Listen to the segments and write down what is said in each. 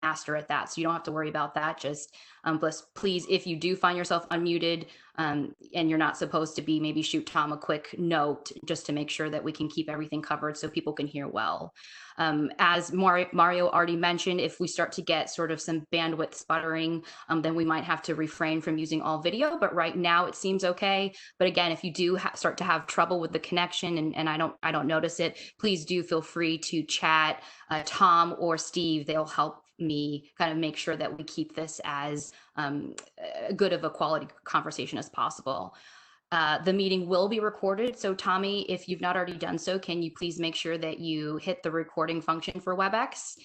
master at that. So you don't have to worry about that. Just please, if you do find yourself unmuted and you're not supposed to be, maybe shoot Tom a quick note just to make sure that we can keep everything covered so people can hear well. As Mario already mentioned, if we start to get sort of some bandwidth sputtering, then we might have to refrain from using all video, but right now it seems okay. But again, if you do start to have trouble with the connection and I don't notice it, please do feel free to chat Tom or Steve. They'll help me kind of make sure that we keep this as good of a quality conversation as possible. The meeting will be recorded. So Tommy, if you've not already done so, can you please make sure that you hit the recording function for WebEx?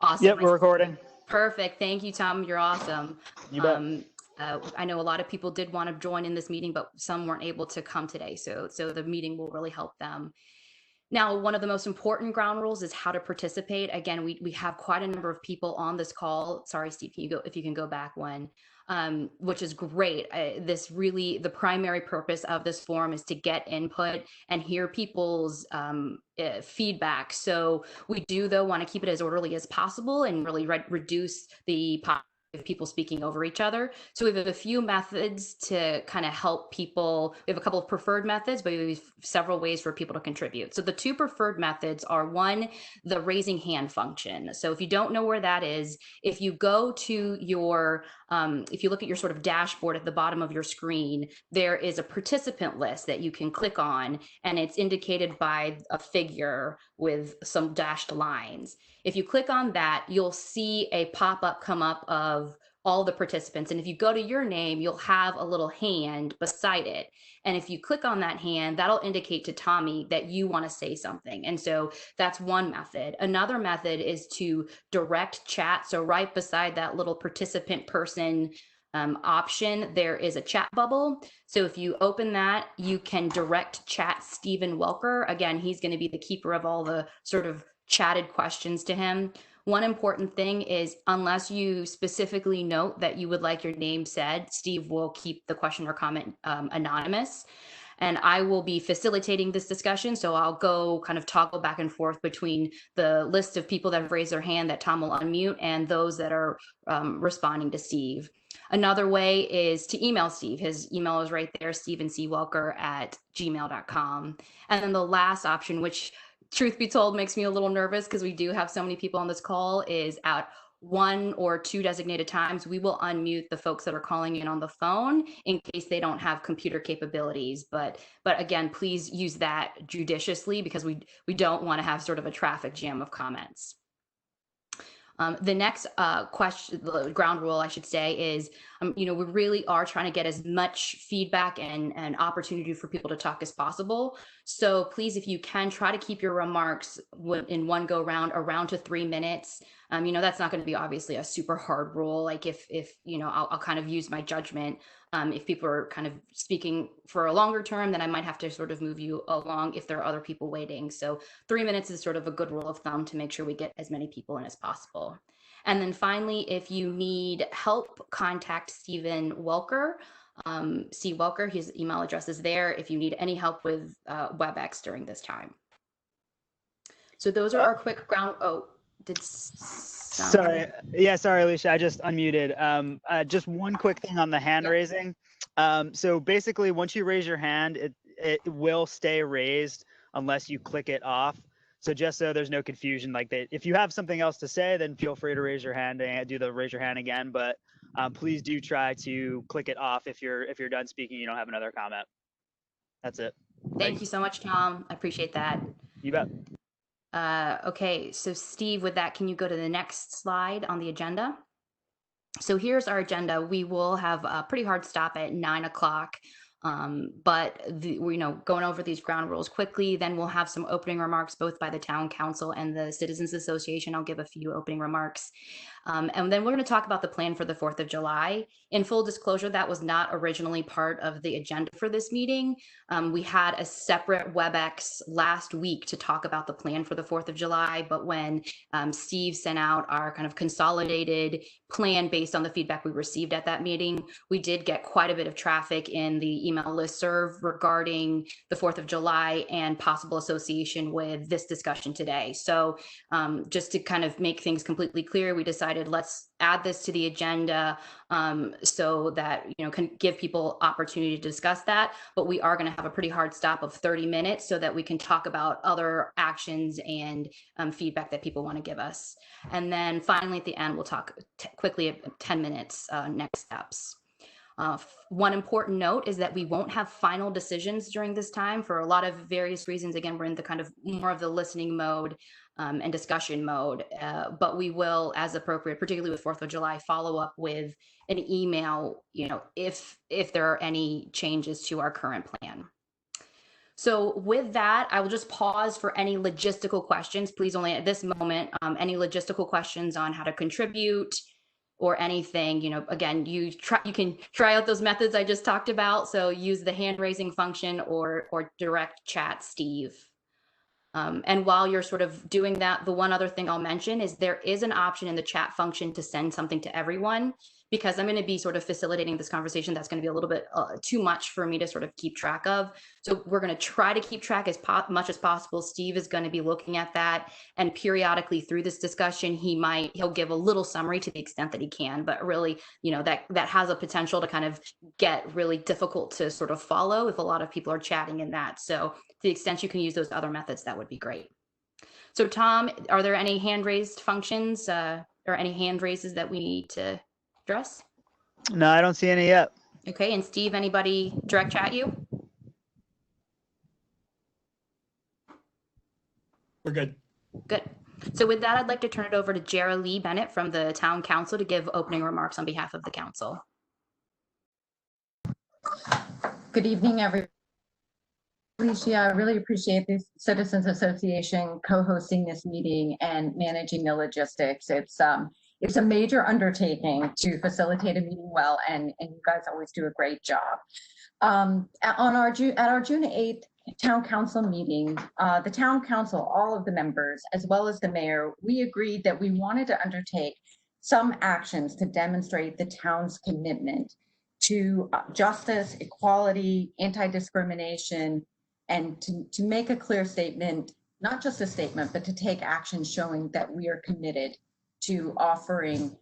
Awesome. Yep, we're recording. Perfect. Thank you, Tom. You're awesome. You bet. I know a lot of people did want to join in this meeting, but some weren't able to come today. So the meeting will really help them. Now, one of the most important ground rules is how to participate. Again, we have quite a number of people on this call. Sorry, Steve, if you can go back one, which is great. The primary purpose of this forum is to get input and hear people's feedback. So we do, though, want to keep it as orderly as possible and really reduce the of people speaking over each other. So we have a few methods to kind of help people. We have a couple of preferred methods, but we have several ways for people to contribute. So the two preferred methods are, one, the raising hand function. So if you don't know where that is, if you go to your, if you look at your sort of dashboard at the bottom of your screen, there is a participant list that you can click on, and it's indicated by a figure with some dashed lines. If you click on that, you'll see a pop-up come up of all the participants. And if you go to your name, you'll have a little hand beside it. And if you click on that hand, that'll indicate to Tommy that you want to say something. And so that's one method. Another method is to direct chat. So right beside that little participant person option, there is a chat bubble. So if you open that, you can direct chat Stephen Welker. Again, he's going to be the keeper of all the sort of chatted questions to him. One important thing is, unless you specifically note that you would like your name said, Steve will keep the question or comment anonymous. And I will be facilitating this discussion. So I'll go kind of toggle back and forth between the list of people that have raised their hand that Tom will unmute and those that are responding to Steve. Another way is to email Steve. His email is right there, stevencwelker@gmail.com. And then the last option, which truth be told makes me a little nervous because we do have so many people on this call, is at 1 or 2 designated times, we will unmute the folks that are calling in on the phone in case they don't have computer capabilities. But again, please use that judiciously because we don't want to have sort of a traffic jam of comments. The next question, the ground rule, I should say, is, we really are trying to get as much feedback and opportunity for people to talk as possible. So please, if you can, try to keep your remarks in one go round around to 3 minutes. That's not going to be obviously a super hard rule. Like if I'll kind of use my judgment. If people are kind of speaking for a longer term, then I might have to sort of move you along if there are other people waiting. So 3 minutes is sort of a good rule of thumb to make sure we get as many people in as possible. And then finally, if you need help, contact Stephen Welker, C. Welker. His email address is there if you need any help with WebEx during this time. So those are our quick ground. Oh, Sorry. Yeah, sorry, Alicia. I just unmuted. Just one quick thing on the hand raising. So basically, once you raise your hand, it will stay raised unless you click it off. So just so there's no confusion, like if you have something else to say, then feel free to raise your hand and do the raise your hand again. But please do try to click it off if you're done speaking. You don't have another comment. That's it. Thank you so much, Tom. I appreciate that. You bet. Okay, so Steve, with that, can you go to the next slide on the agenda? So here's our agenda. We will have a pretty hard stop at 9 o'clock. But going over these ground rules quickly, then we'll have some opening remarks both by the Town Council and the Citizens Association. I'll give a few opening remarks. And then we're going to talk about the plan for the 4th of July. In full disclosure, that was not originally part of the agenda for this meeting. We had a separate WebEx last week to talk about the plan for the 4th of July, but when Steve sent out our kind of consolidated plan based on the feedback we received at that meeting, we did get quite a bit of traffic in the email listserv regarding the 4th of July and possible association with this discussion today. So just to kind of make things completely clear, we decided decided, let's add this to the agenda, so that, can give people opportunity to discuss that. But we are going to have a pretty hard stop of 30 minutes so that we can talk about other actions and feedback that people want to give us. And then finally, at the end, we'll talk quickly 10 minutes, next steps. One important note is that we won't have final decisions during this time for a lot of various reasons. Again, we're in the kind of more of the listening mode and discussion mode, but we will, as appropriate, particularly with 4th of July, follow up with an email, if there are any changes to our current plan. So with that, I will just pause for any logistical questions. Please, only at this moment, any logistical questions on how to contribute or anything. Again, you can try out those methods I just talked about. So use the hand raising function or direct chat Steve. And while you're sort of doing that, the one other thing I'll mention is there is an option in the chat function to send something to everyone, because I'm going to be sort of facilitating this conversation. That's going to be a little bit too much for me to sort of keep track of. So we're going to try to keep track as much as possible. Steve is going to be looking at that, and periodically through this discussion, he'll give a little summary to the extent that he can, but really, that has a potential to kind of get really difficult to sort of follow if a lot of people are chatting in that. So to the extent you can use those other methods, that would be great. So Tom, are there any hand raised functions or any hand raises that we need to address? No, I don't see any yet. Okay, and Steve, anybody direct chat you? We're good. Good. So with that, I'd like to turn it over to Jara Lee Bennett from the Town Council to give opening remarks on behalf of the council. Good evening, everyone. Alicia, I really appreciate the Citizens Association co-hosting this meeting and managing the logistics. It's a major undertaking to facilitate a meeting well, and you guys always do a great job. At our June 8th Town Council meeting, the Town Council, all of the members, as well as the mayor, we agreed that we wanted to undertake some actions to demonstrate the town's commitment to justice, equality, anti-discrimination, and to make a clear statement, not just a statement, but to take action showing that we are committed to offering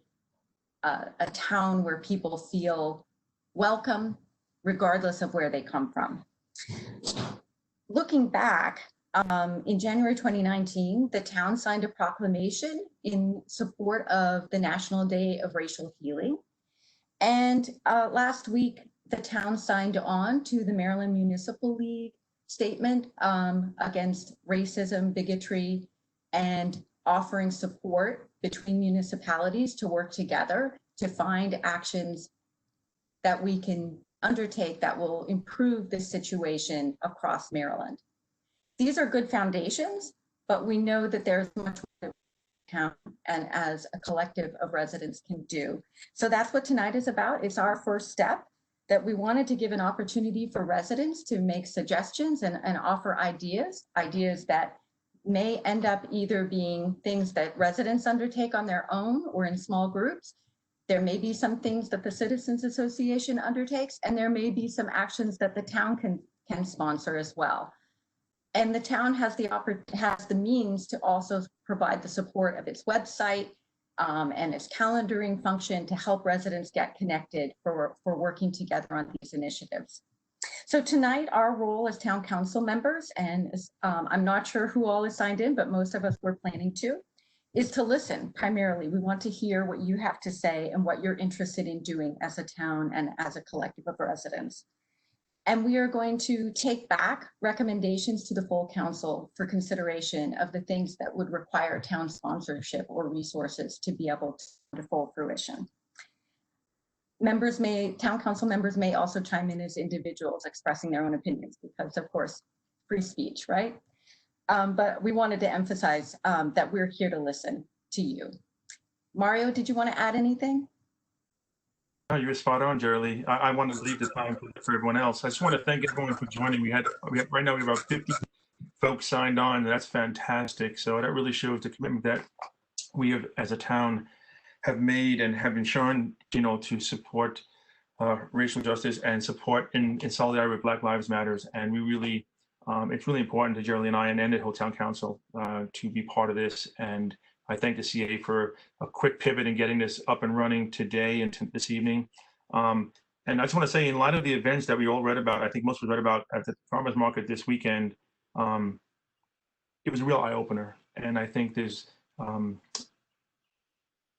a town where people feel welcome, regardless of where they come from. Looking back, in January 2019, the town signed a proclamation in support of the National Day of Racial Healing. And last week, the town signed on to the Maryland Municipal League statement against racism, bigotry, and offering support between municipalities to work together to find actions that we can undertake that will improve this situation across Maryland. These are good foundations, but we know that there's much more town and as a collective of residents can do. So that's what tonight is about. It's our first step, that we wanted to give an opportunity for residents to make suggestions and offer ideas that may end up either being things that residents undertake on their own or in small groups. There may be some things that the Citizens Association undertakes, and there may be some actions that the town can sponsor as well. And the town has the means to also provide the support of its website and its calendaring function to help residents get connected for working together on these initiatives. So tonight, our role as town council members, and I'm not sure who all is signed in, but most of us were planning to, is to listen primarily. We want to hear what you have to say and what you're interested in doing as a town and as a collective of residents. And we are going to take back recommendations to the full council for consideration of the things that would require town sponsorship or resources to be able to full fruition. Town council members may also chime in as individuals expressing their own opinions because, of course, free speech, right? But we wanted to emphasize that we're here to listen to you. Mario, did you want to add anything? No, you were spot on, Jerry. I wanted to leave the time for everyone else. I just want to thank everyone for joining. We have right now we have about 50 folks signed on, and that's fantastic. So that really shows the commitment that we have, as a town, have made and have been shown, to support racial justice and support in solidarity with Black Lives Matters. And we really, it's really important to Jerry and I and the whole town council to be part of this and I thank the CA for a quick pivot and getting this up and running today and this evening. And I just want to say, in light of the events that we all read about, I think most of us read about at the farmers market this weekend, it was a real eye opener. And I think there's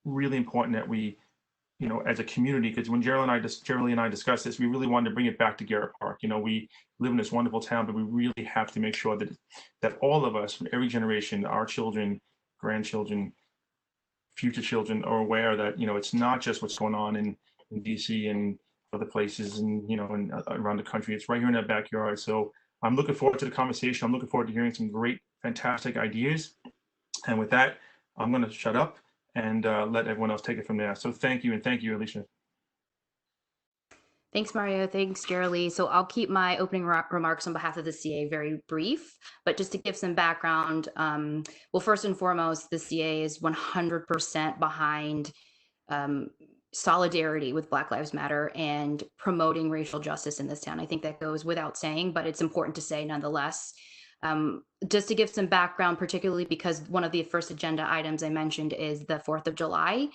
really important that we, you know, as a community, because when Gerald and I discussed this, we really wanted to bring it back to Garrett Park. You know, we live in this wonderful town, but we really have to make sure that all of us from every generation, our children, grandchildren, future children, are aware that, you know, it's not just what's going on in DC and other places and, you know, and around the country. It's right here in our backyard. So I'm looking forward to the conversation. I'm looking forward to hearing some great, fantastic ideas. And with that, I'm going to shut up and let everyone else take it from there. So thank you, and thank you, Alicia. Thanks, Mario. Thanks, Jerry. So I'll keep my opening remarks on behalf of the CA very brief, but just to give some background, well, first and foremost, the CA is 100% behind solidarity with Black Lives Matter and promoting racial justice in this town. I think that goes without saying, but it's important to say nonetheless. Just to give some background, particularly because one of the first agenda items I mentioned is the 4th of July.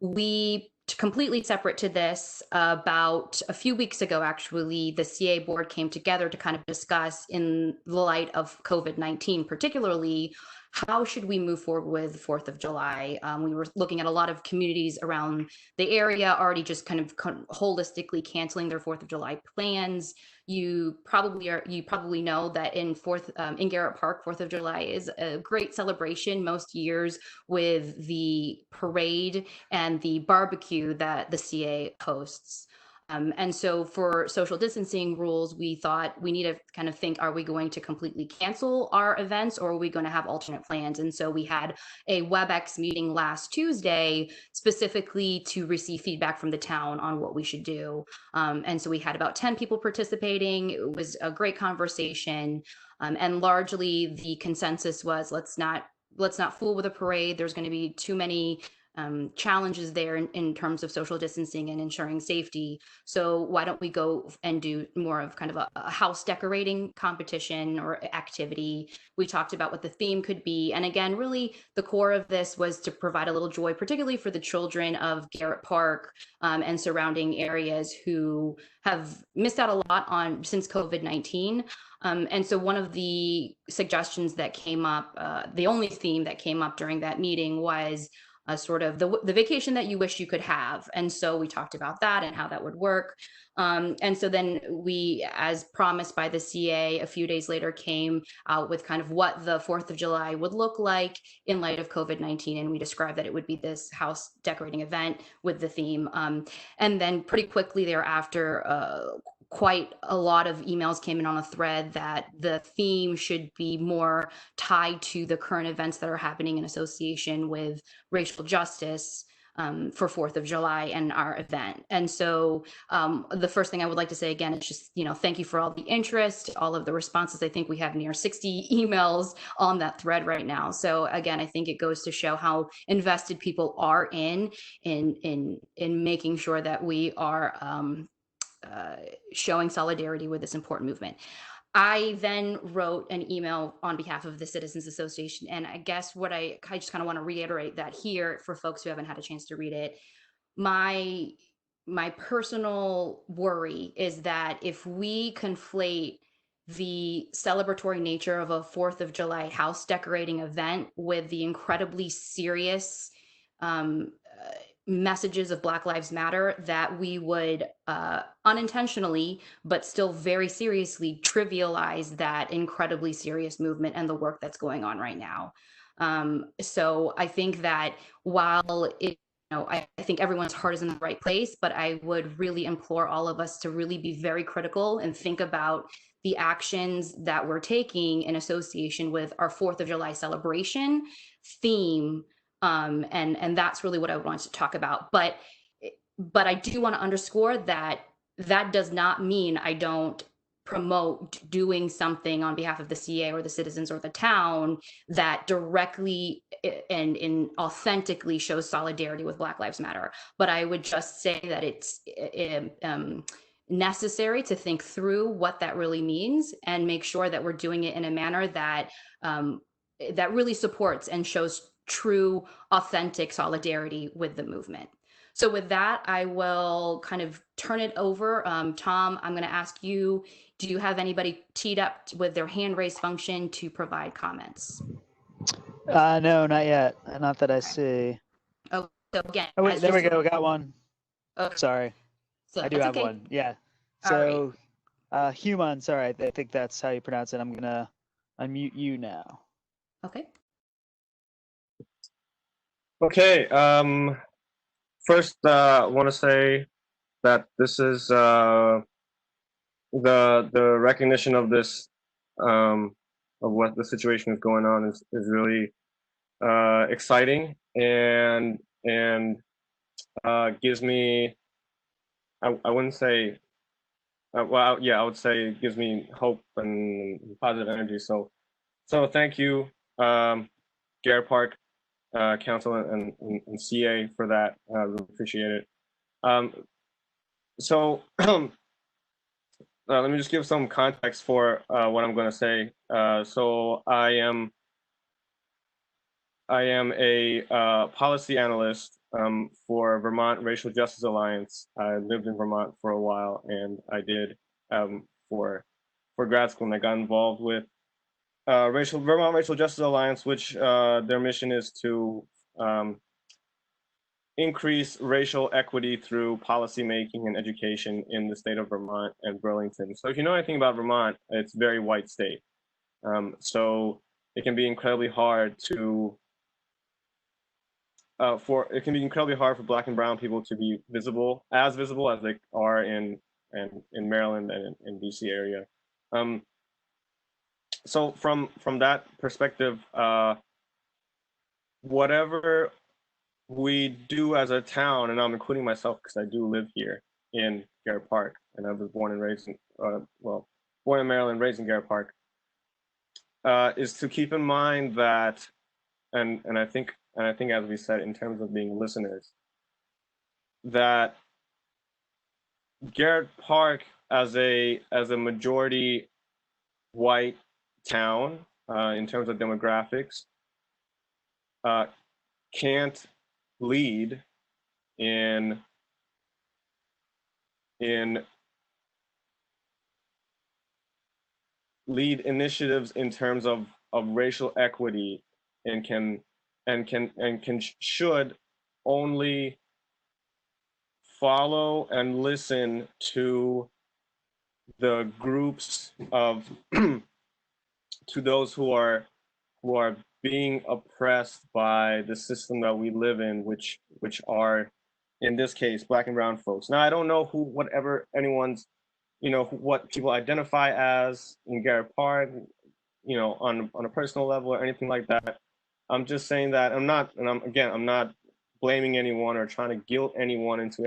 We, completely separate to this, about a few weeks ago, actually, the CA board came together to kind of discuss, in the light of COVID-19, particularly, how should we move forward with 4th of July? We were looking at a lot of communities around the area already just kind of holistically canceling their 4th of July plans. You probably know that in Garrett Park, 4th of July is a great celebration most years with the parade and the barbecue that the CA hosts. And so for social distancing rules, we thought we need to kind of think, are we going to completely cancel our events, or are we going to have alternate plans? And so we had a WebEx meeting last Tuesday specifically to receive feedback from the town on what we should do. And so we had about 10 people participating. It was a great conversation. And largely the consensus was, let's not fool with a parade. There's going to be too many challenges there in terms of social distancing and ensuring safety. So why don't we go and do more of kind of a house decorating competition or activity? We talked about what the theme could be. And again, really the core of this was to provide a little joy, particularly for the children of Garrett Park and surrounding areas who have missed out a lot on since COVID-19. And so one of the suggestions that came up, the only theme that came up during that meeting was sort of the vacation that you wish you could have. And so we talked about that and how that would work. And so then we, as promised by the CA, a few days later came out with kind of what the 4th of July would look like in light of COVID-19. And we described that it would be this house decorating event with the theme. And then pretty quickly thereafter, quite a lot of emails came in on a thread that the theme should be more tied to the current events that are happening in association with racial justice for 4th of July and our event. And so the first thing I would like to say again, is just, you know, thank you for all the interest, all of the responses. I think we have near 60 emails on that thread right now. So again, I think it goes to show how invested people are in making sure that we are showing solidarity with this important movement. I then wrote an email on behalf of the Citizens Association, and I guess what I just kind of want to reiterate that here for folks who haven't had a chance to read it. My personal worry is that if we conflate the celebratory nature of a 4th of July house decorating event with the incredibly serious messages of Black Lives Matter, that we would unintentionally, but still very seriously trivialize that incredibly serious movement and the work that's going on right now. So I think that while I think everyone's heart is in the right place, but I would really implore all of us to really be very critical and think about the actions that we're taking in association with our 4th of July celebration theme. And that's really what I wanted to talk about. But I do want to underscore that that does not mean I don't promote doing something on behalf of the CA or the citizens or the town that directly and authentically shows solidarity with Black Lives Matter. But I would just say that it's necessary to think through what that really means and make sure that we're doing it in a manner that that really supports and shows true, authentic solidarity with the movement. So with that, I will kind of turn it over. Tom, I'm going to ask you, do you have anybody teed up with their hand raise function to provide comments? No, not yet. Not that I see. Oh, so again, Oh, wait, as there we just go. Got one. okay, Sorry. so I do that's have okay. one. Yeah. All right. So, Human, sorry, I think that's how you pronounce it. I'm going to unmute you now. Okay. Okay. First, want to say that this is the recognition of this of what the situation is going on is really exciting and gives me I wouldn't say well yeah I would say it gives me hope and positive energy. So thank you, Garrett Park Council and CA for that. I really appreciate it. So let me just give some context for what I'm going to say. So I am a policy analyst for Vermont Racial Justice Alliance. I lived in Vermont for a while, and I did for grad school, and I got involved with Vermont Racial Justice Alliance, which their mission is to increase racial equity through policymaking and education in the state of Vermont and Burlington. So if you know anything about Vermont, it's a very white state. So it can be incredibly hard to for Black and brown people to be visible as they are in Maryland and in DC area. So from that perspective, whatever we do as a town, and I'm including myself because I do live here in Garrett Park, and I was born and raised in, born in Maryland, raised in Garrett Park, is to keep in mind that, and I think as we said, in terms of being listeners, that Garrett Park as a majority white town in terms of demographics can't lead in lead initiatives in terms of racial equity, and should only follow and listen to the groups of to those who are being oppressed by the system that we live in, which are in this case Black and brown folks. Now I don't know whatever anyone's, what people identify as in Garrett Park, on a personal level or anything like that. I'm just saying that I'm not blaming anyone or trying to guilt anyone into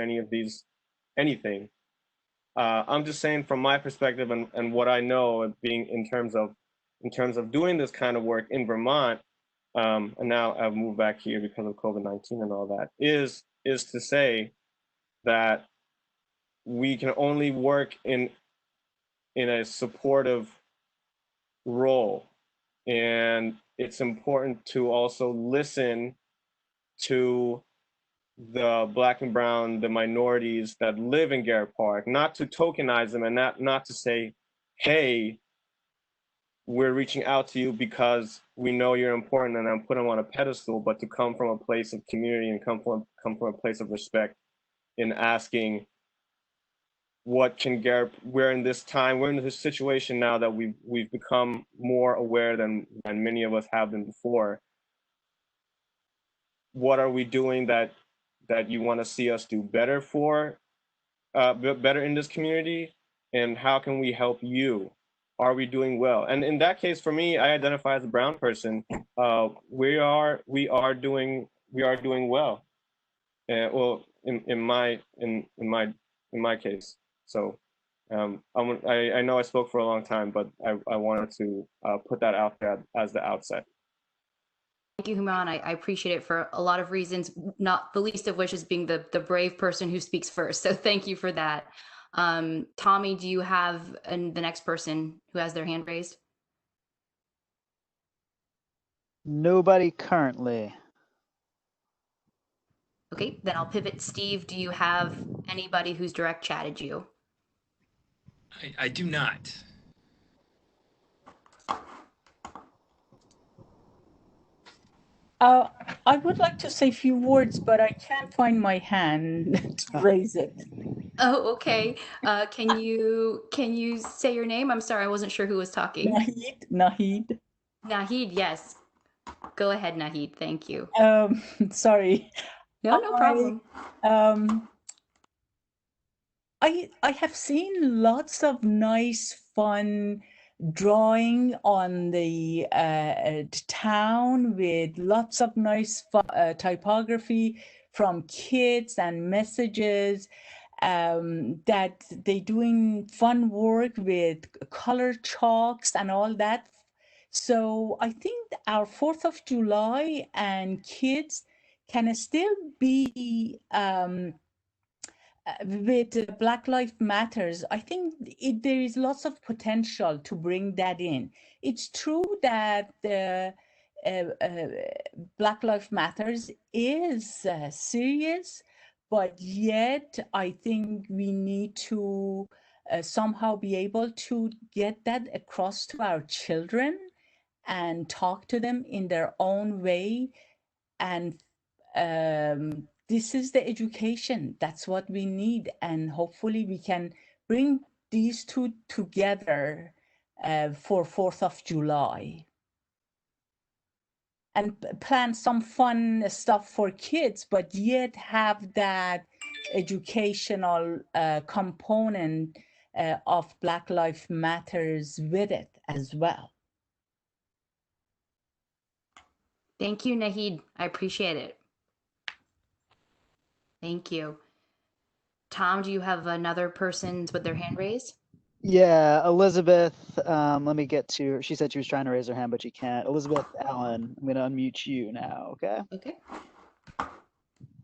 anything. I'm just saying from my perspective and what I know of being in terms of doing this kind of work in Vermont, and now I've moved back here because of COVID-19 and all that, is to say that we can only work in a supportive role, and it's important to also listen to the Black and brown, the minorities that live in Garrett Park, not to tokenize them and not to say, hey, we're reaching out to you because we know you're important and I'm putting them on a pedestal, but to come from a place of community and come from a place of respect in asking, what can Garrett, we're in this situation now that we've become more aware than many of us have been before. What are we doing that you want to see us do better better in this community, and how can we help you? Are we doing well? And in that case, for me, I identify as a brown person. We are doing well. Well, in my case. So I know I spoke for a long time, but I wanted to put that out there as the outset. Thank you, Human. I appreciate it for a lot of reasons, not the least of which is being the brave person who speaks first. So thank you for that. Tommy, do you have the next person who has their hand raised? Nobody currently. Okay, then I'll pivot. Steve, do you have anybody who's direct chatted you? I do not. I would like to say a few words, but I can't find my hand to raise it. Oh, okay. Can you say your name? I'm sorry, I wasn't sure who was talking. Nahid. Nahid, yes. Go ahead, Nahid. Thank you. Sorry. No problem. I have seen lots of nice, fun drawing on the town with lots of nice typography from kids and messages that they doing fun work with color chalks and all that. So I think our 4th of July and kids can still be with Black Lives Matters. I think there is lots of potential to bring that in. It's true that Black Lives Matters is serious, but yet I think we need to somehow be able to get that across to our children and talk to them in their own way. And this is the education. That's what we need. And hopefully we can bring these two together for 4th of July. And plan some fun stuff for kids, but yet have that educational component of Black Lives Matters with it as well. Thank you, Nahid. I appreciate it. Thank you. Tom, do you have another person with their hand raised? Yeah, Elizabeth, let me get to her. She said she was trying to raise her hand, but she can't. Elizabeth Allen, I'm going to unmute you now, okay? Okay.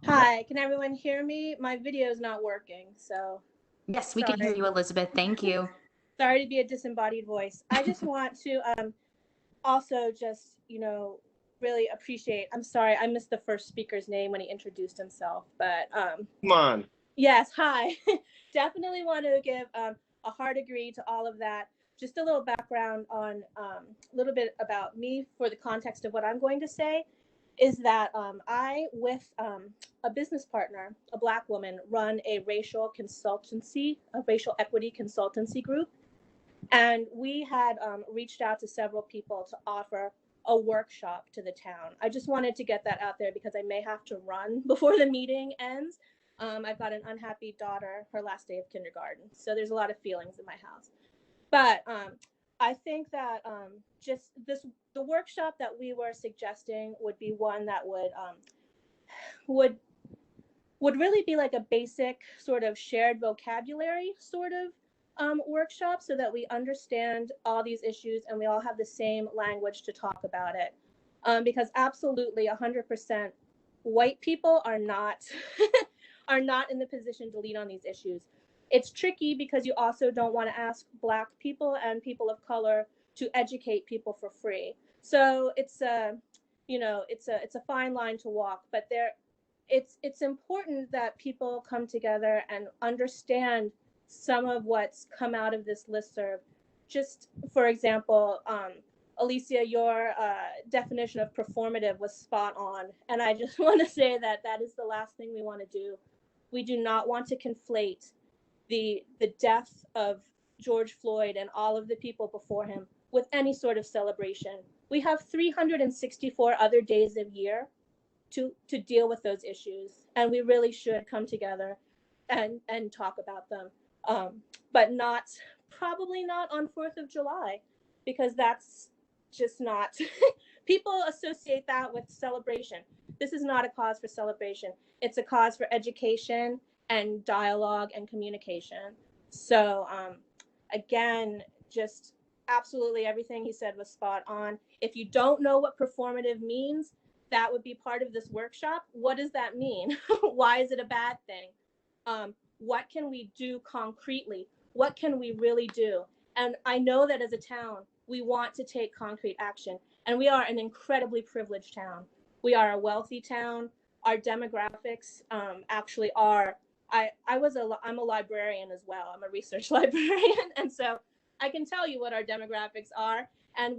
Hi, can everyone hear me? My video is not working, so. Yes, we can hear you, Elizabeth. Thank you. Sorry to be a disembodied voice. I just want to also just, really appreciate, I'm sorry, I missed the first speaker's name when he introduced himself, but. Come on. Yes, hi. Definitely want to give a hard agree to all of that. Just a little background on a little bit about me for the context of what I'm going to say is that I, with a business partner, a Black woman, run a racial equity consultancy group. And we had reached out to several people to offer a workshop to the town. I just wanted to get that out there because I may have to run before the meeting ends. I've got an unhappy daughter, her last day of kindergarten. So there's a lot of feelings in my house. But I think that just the workshop that we were suggesting would be one that would really be like a basic sort of shared vocabulary sort of workshop so that we understand all these issues and we all have the same language to talk about it. Because absolutely 100% white people are not are not in the position to lead on these issues. It's tricky because you also don't want to ask Black people and people of color to educate people for free. So it's a fine line to walk, but it's important that people come together and understand some of what's come out of this listserv. Just for example, Alicia, your definition of performative was spot on. And I just want to say that that is the last thing we want to do. We do not want to conflate the death of George Floyd and all of the people before him with any sort of celebration. We have 364 other days of year to deal with those issues, and we really should come together and talk about them, but probably not on 4th of July, because that's just not people associate that with celebration. This is not a cause for celebration. It's a cause for education and dialogue and communication. So again, just absolutely everything he said was spot on. If you don't know what performative means, that would be part of this workshop. What does that mean? Why is it a bad thing? What can we do concretely? What can we really do? And I know that as a town, we want to take concrete action. And we are an incredibly privileged town. We are a wealthy town. our demographics actually are. I'm a librarian as well. I'm a research librarian, and so I can tell you what our demographics are. And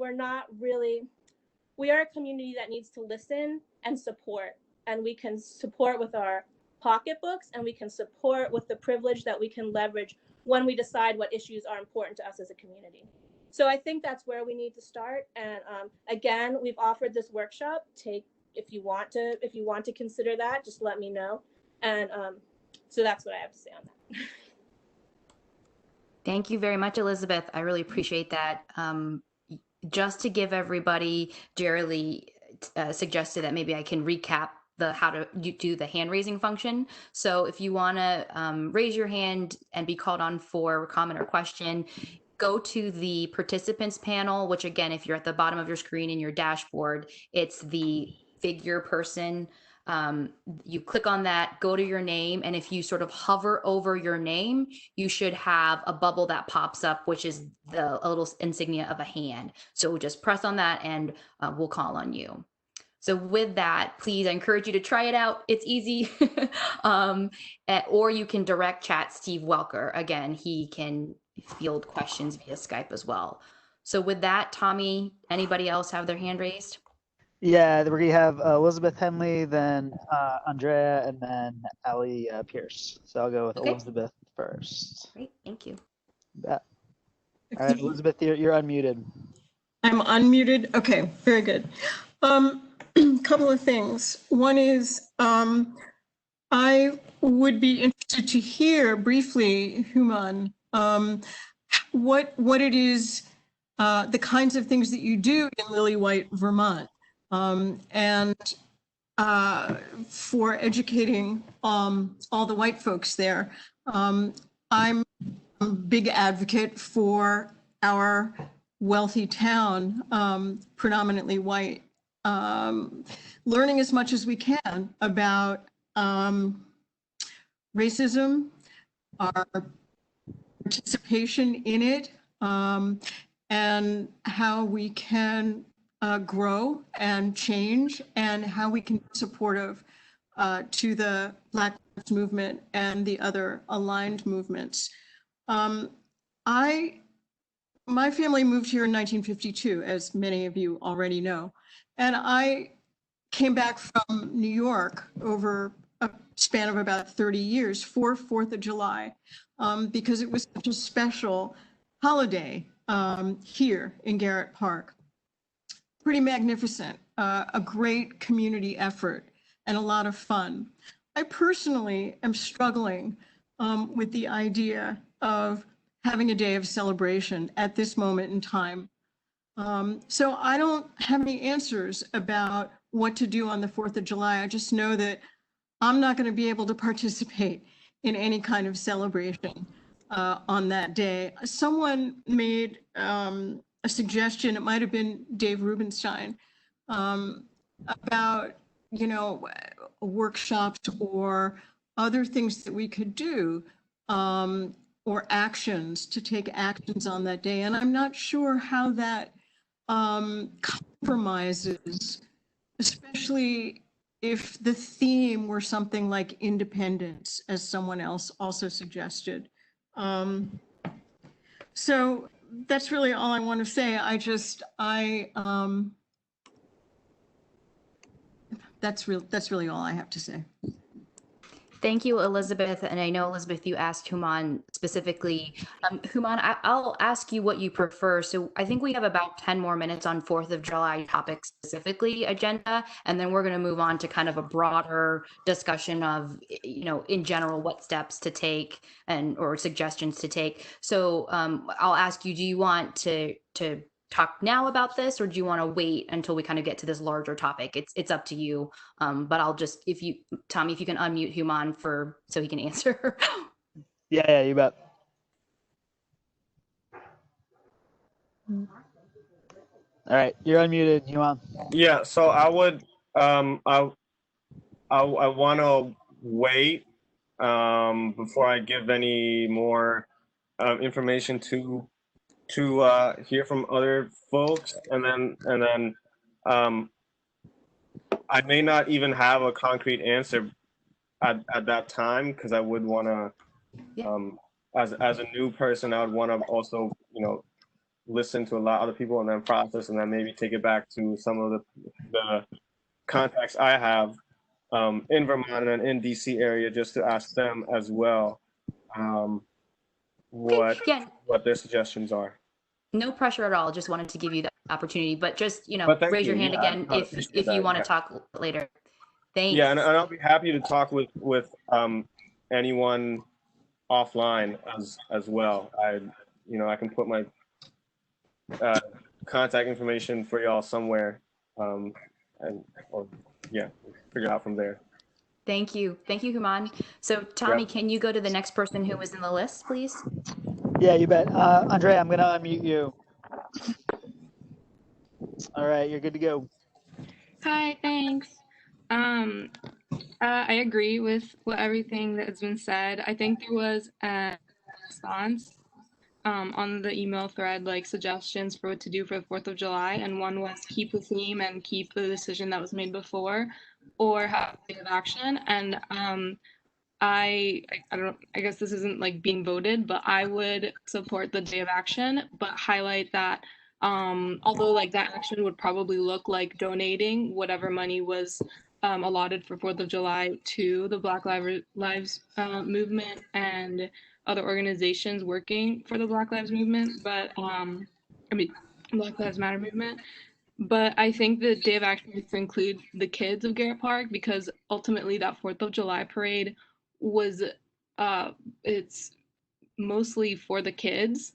we are a community that needs to listen and support, and we can support with our pocketbooks, and we can support with the privilege that we can leverage when we decide what issues are important to us as a community. So I think that's where we need to start. And again, we've offered this workshop. If you want to consider that, just let me know. And so that's what I have to say on that. Thank you very much, Elizabeth. I really appreciate that. Just to give everybody, Jerry suggested that maybe I can recap how to do the hand raising function. So if you want to raise your hand and be called on for a comment or question, go to the participants panel, which again, if you're at the bottom of your screen in your dashboard, it's the figure person. You click on that, go to your name, and if you sort of hover over your name, you should have a bubble that pops up, which is a little insignia of a hand. So just press on that and we'll call on you. So with that, please, I encourage you to try it out. It's easy. Or you can direct chat Steve Welker. Again, he can field questions via Skype as well. So with that, Tommy, anybody else have their hand raised? Yeah, we have Elizabeth Henley, then Andrea, and then Allie Pierce. So I'll go with Elizabeth first. Great, thank you. All right, Elizabeth, you're unmuted. I'm unmuted. Okay, very good. Couple of things. One is I would be interested to hear briefly, Human, what it is, the kinds of things that you do in Lily White, Vermont, and for educating all the white folks there. I'm a big advocate for our wealthy town, predominantly white, learning as much as we can about racism, our participation in it, and how we can grow and change, and how we can be supportive to the Black Lives Movement and the other aligned movements. My family moved here in 1952, as many of you already know, and I came back from New York over a span of about 30 years for 4th of July, because it was such a special holiday here in Garrett Park. Pretty magnificent, a great community effort, and a lot of fun. I personally am struggling with the idea of having a day of celebration at this moment in time. So I don't have any answers about what to do on the 4th of July. I just know that I'm not going to be able to participate in any kind of celebration on that day. Someone made a suggestion, it might have been Dave Rubenstein, about, workshops or other things that we could do, or actions, to take actions on that day. And I'm not sure how that compromises, especially if the theme were something like independence, as someone else also suggested. So that's really all I want to say. That's really all I have to say. Thank you, Elizabeth. And I know, Elizabeth, you asked Human specifically. Human, I'll ask you what you prefer. So I think we have about 10 more minutes on 4th of July topic specifically agenda, and then we're going to move on to kind of a broader discussion of, in general, what steps to take or suggestions to take. So I'll ask you, do you want to talk now about this, or do you want to wait until we kind of get to this larger topic? It's up to you. But I'll just, Tommy, if you can unmute Human so he can answer. Yeah, you bet. All right, you're unmuted, Human. Yeah, so I would, I want to wait before I give any more information to hear from other folks, and then I may not even have a concrete answer at that time, because I would want to, Yeah. as a new person, I would want to also, listen to a lot of other people and then process, and then maybe take it back to some of the contacts I have in Vermont and in DC area, just to ask them as well what Yeah. their suggestions are. No pressure at all. Just wanted to give you the opportunity, but just, But thank raise your you. hand Yeah, again I if appreciate you that. want to Yeah. talk later. Thanks. Yeah, and I'll be happy to talk with anyone offline as well. I can put my contact information for y'all somewhere, or figure it out from there. Thank you. Thank you, Human. So Tommy, can you go to the next person who was in the list, please? Yeah, you bet. Andrea, I'm gonna unmute you. All right, you're good to go. Hi, thanks. I agree with everything that has been said. I think there was a response on the email thread, like suggestions for what to do for the 4th of July, and one was keep the theme and keep the decision that was made before, or have a day of action. And I guess this isn't like being voted, but I would support the day of action, but highlight that although like that action would probably look like donating whatever money was allotted for 4th of July to the Black Lives movement and other organizations working for the Black Lives movement, but Black Lives Matter movement. But I think the day of action needs to include the kids of Garrett Park, because ultimately that 4th of July parade was it's mostly for the kids.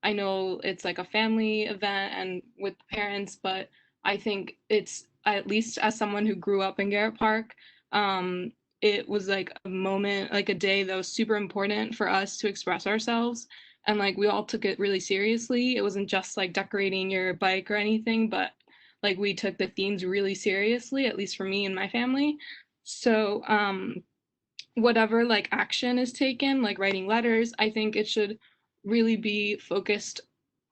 I know it's like a family event and with parents, but I think it's, at least as someone who grew up in Garrett Park, it was like a moment, like a day that was super important for us to express ourselves. And like we all took it really seriously. It wasn't just like decorating your bike or anything, but like we took the themes really seriously, at least for me and my family. So whatever like action is taken, like writing letters, I think it should really be focused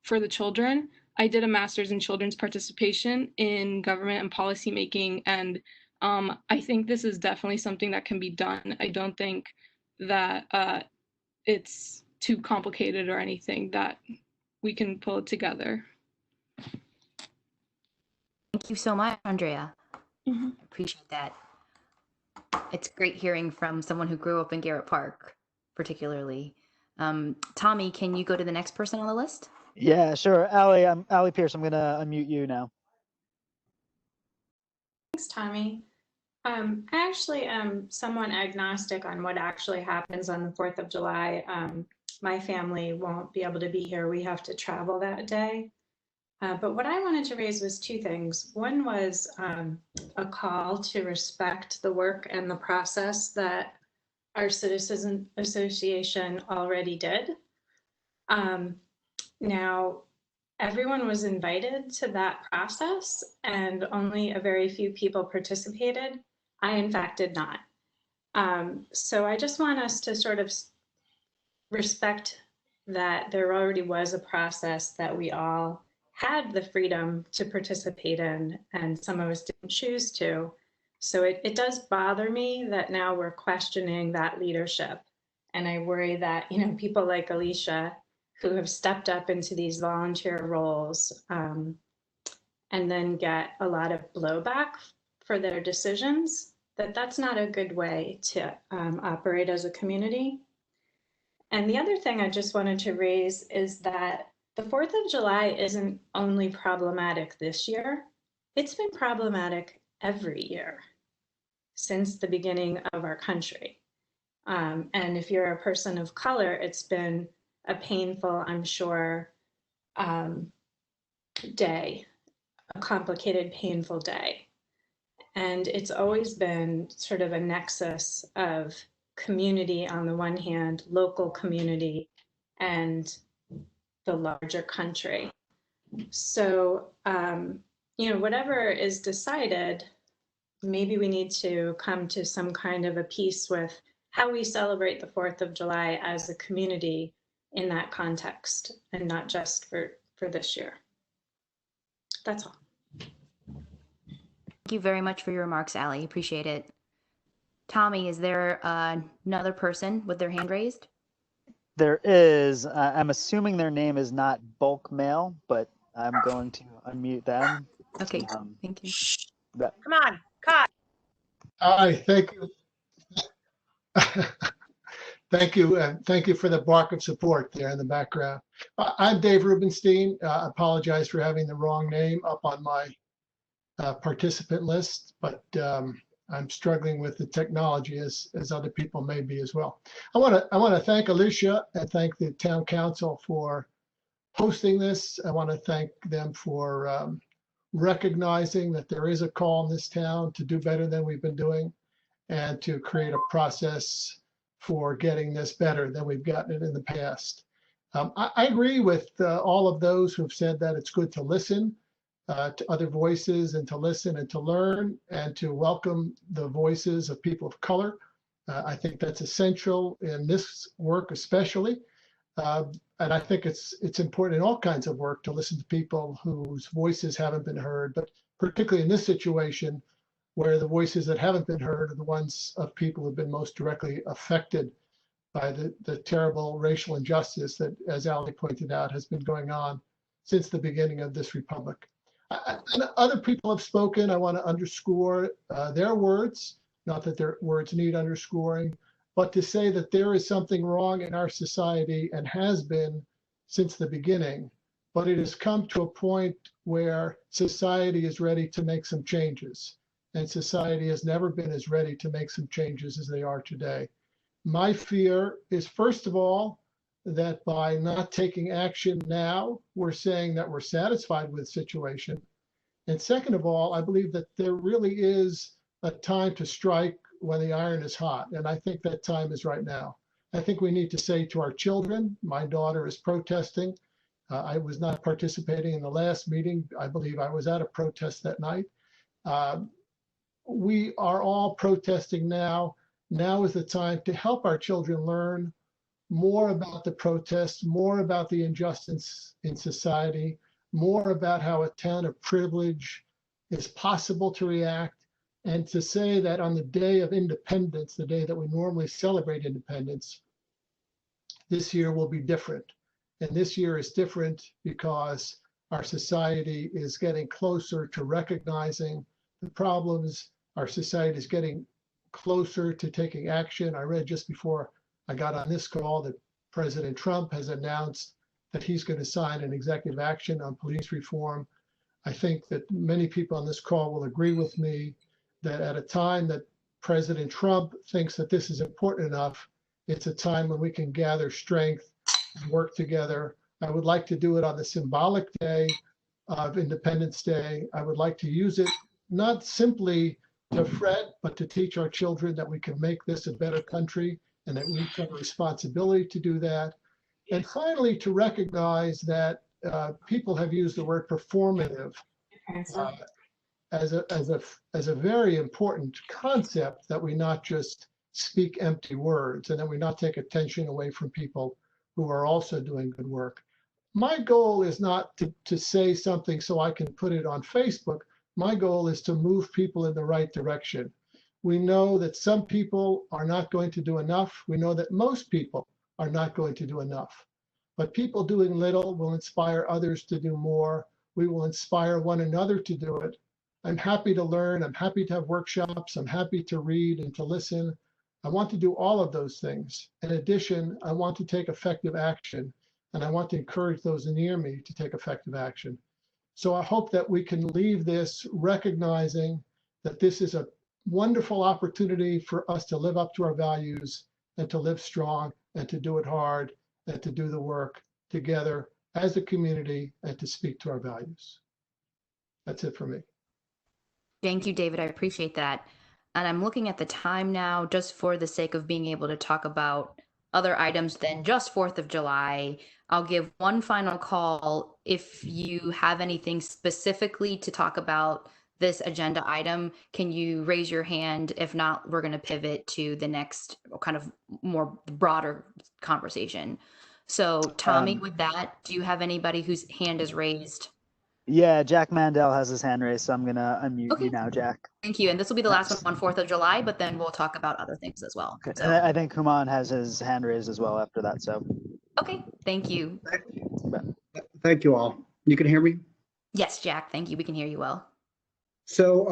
for the children. I did a master's in children's participation in government and policy making, and I think this is definitely something that can be done. I don't think that it's too complicated or anything, that we can pull it together. Thank you so much, Andrea. Appreciate that. It's great hearing from someone who grew up in Garrett Park, particularly. Tommy, can you go to the next person on the list? Yeah, sure. Allie Pierce, I'm gonna unmute you now. Thanks, Tommy. I actually am somewhat agnostic on what actually happens on the 4th of July. My family won't be able to be here. We have to travel that day. But what I wanted to raise was two things. One was a call to respect the work and the process that our Citizen Association already did. Now, everyone was invited to that process and only a very few people participated. I, in fact, did not. So I just want us to sort of respect that there already was a process that we all had the freedom to participate in, and some of us didn't choose to. So it does bother me that now we're questioning that leadership. And I worry that, people like Alicia, who have stepped up into these volunteer roles and then get a lot of blowback for their decisions, that's not a good way to operate as a community. And the other thing I just wanted to raise is that the 4th of July isn't only problematic this year, it's been problematic every year since the beginning of our country. And if you're a person of color, it's been a painful, I'm sure, day, a complicated, painful day. And it's always been sort of a nexus of community on the one hand, local community, and the larger country. So, whatever is decided, maybe we need to come to some kind of a peace with how we celebrate the 4th of July as a community in that context, and not just for this year. That's all. Thank Thank you very much for your remarks, Allie. Appreciate it. Tommy, is there another person with their hand raised? There is. I'm assuming their name is not bulk mail, but I'm going to unmute them. Okay, thank you. Come on, cut. Hi, thank you. Thank you, and thank you for the bark of support there in the background. I'm Dave Rubenstein. I apologize for having the wrong name up on my participant list, but I'm struggling with the technology as other people may be as well. I want to thank Alicia and thank the town council for hosting this. I want to thank them for recognizing that there is a call in this town to do better than we've been doing and to create a process for getting this better than we've gotten it in the past. I agree with all of those who have said that it's good to listen to other voices and to listen and to learn and to welcome the voices of people of color. I think that's essential in this work especially. And I think it's important in all kinds of work to listen to people whose voices haven't been heard, but particularly in this situation where the voices that haven't been heard are the ones of people who've been most directly affected by the terrible racial injustice that, as Ali pointed out, has been going on since the beginning of this republic. And other people have spoken. I want to underscore their words, not that their words need underscoring, but to say that there is something wrong in our society and has been since the beginning, but it has come to a point where society is ready to make some changes. And society has never been as ready to make some changes as they are today. My fear is, first of all, that by not taking action now, we're saying that we're satisfied with the situation. And second of all, I believe that there really is a time to strike when the iron is hot. And I think that time is right now. I think we need to say to our children, my daughter is protesting. I was not participating in the last meeting. I believe I was at a protest that night. We are all protesting now. Now is the time to help our children learn more about the protests, more about the injustice in society, more about how a town of privilege is possible to react, and to say that on the day of independence, the day that we normally celebrate independence, this year will be different. And this year is different because our society is getting closer to recognizing the problems. Our society is getting closer to taking action. I read just before I got on this call that President Trump has announced that he's going to sign an executive action on police reform. I think that many people on this call will agree with me that at a time that President Trump thinks that this is important enough, it's a time when we can gather strength and work together. I would like to do it on the symbolic day of Independence Day. I would like to use it not simply to fret, but to teach our children that we can make this a better country and that we have a responsibility to do that. And finally, to recognize that people have used the word performative as a very important concept, that we not just speak empty words and that we not take attention away from people who are also doing good work. My goal is not to say something so I can put it on Facebook. My goal is to move people in the right direction. We know that some people are not going to do enough. We know that most people are not going to do enough. But people doing little will inspire others to do more. We will inspire one another to do it. I'm happy to learn. I'm happy to have workshops. I'm happy to read and to listen. I want to do all of those things. In addition, I want to take effective action, and I want to encourage those near me to take effective action. So I hope that we can leave this recognizing that this is a wonderful opportunity for us to live up to our values and to live strong and to do it hard and to do the work together as a community and to speak to our values. That's it for me. Thank you, David. I appreciate that. And I'm looking at the time now, just for the sake of being able to talk about other items than just 4th of July. I'll give one final call. If you have anything specifically to talk about this agenda item, can you raise your hand? If not, we're going to pivot to the next kind of more broader conversation. So Tommy, with that, do you have anybody whose hand is raised? Yeah, Jack Mandel has his hand raised, so I'm gonna unmute you now, Jack. Thank you. And this will be the last one on 4th of July, but then we'll talk about other things as well. Okay. So, And I think Human has his hand raised as well after that. So. okay, thank you. Thank you all. You can hear me? Yes, Jack, thank you. We can hear you well. So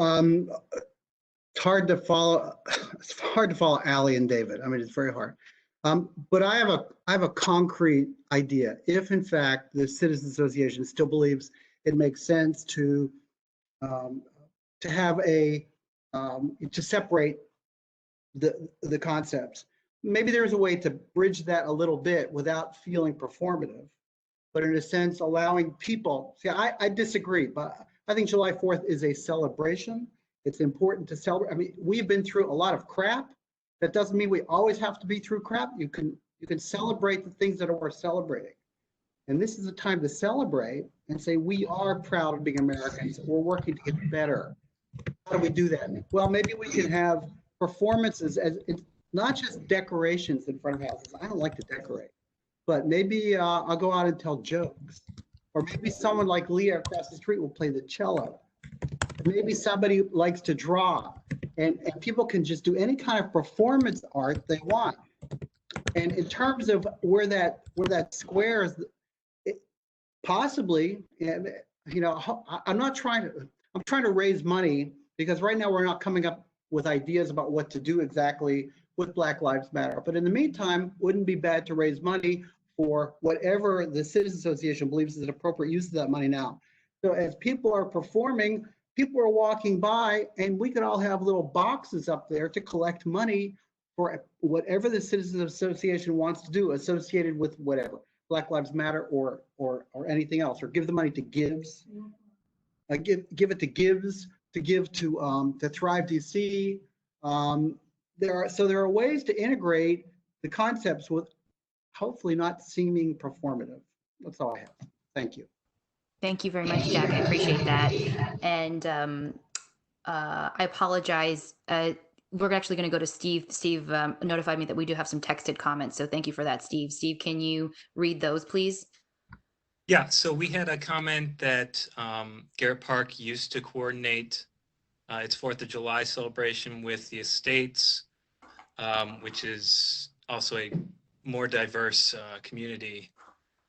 it's hard to follow. It's hard to follow Allie and David. I mean, it's very hard. But I have a concrete idea. If in fact the Citizens Association still believes it makes sense to have to separate the concepts, maybe there's a way to bridge that a little bit without feeling performative, but in a sense allowing people. See, I disagree, but I think July 4th is a celebration. It's important to celebrate. I mean, we've been through a lot of crap. That doesn't mean we always have to be through crap. You can celebrate the things that are worth celebrating. And this is a time to celebrate and say, we are proud of being Americans. We're working to get better. How do we do that? Well, maybe we can have performances as it's not just decorations in front of houses. I don't like to decorate, but maybe I'll go out and tell jokes. Or maybe someone like Leah across the street will play the cello. Maybe somebody likes to draw, and people can just do any kind of performance art they want. And in terms of where that square is, possibly, and you know, I'm trying to raise money because right now we're not coming up with ideas about what to do exactly with Black Lives Matter. But in the meantime, wouldn't be bad to raise money for whatever the Citizens Association believes is an appropriate use of that money now. So as people are performing, people are walking by, and we could all have little boxes up there to collect money for whatever the Citizens Association wants to do associated with whatever, Black Lives Matter or anything else, or give the money to Gives, give it to Gives, to give to Thrive DC. There are ways to integrate the concepts with hopefully not seeming performative. That's all I have. Thank you. Thank you very much, Jack. I appreciate that. And I apologize. We're actually going to go to Steve. Steve notified me that we do have some texted comments. So thank you for that, Steve. Steve, can you read those, please? Yeah, so we had a comment that Garrett Park used to coordinate its 4th of July celebration with the estates, which is also a more diverse community.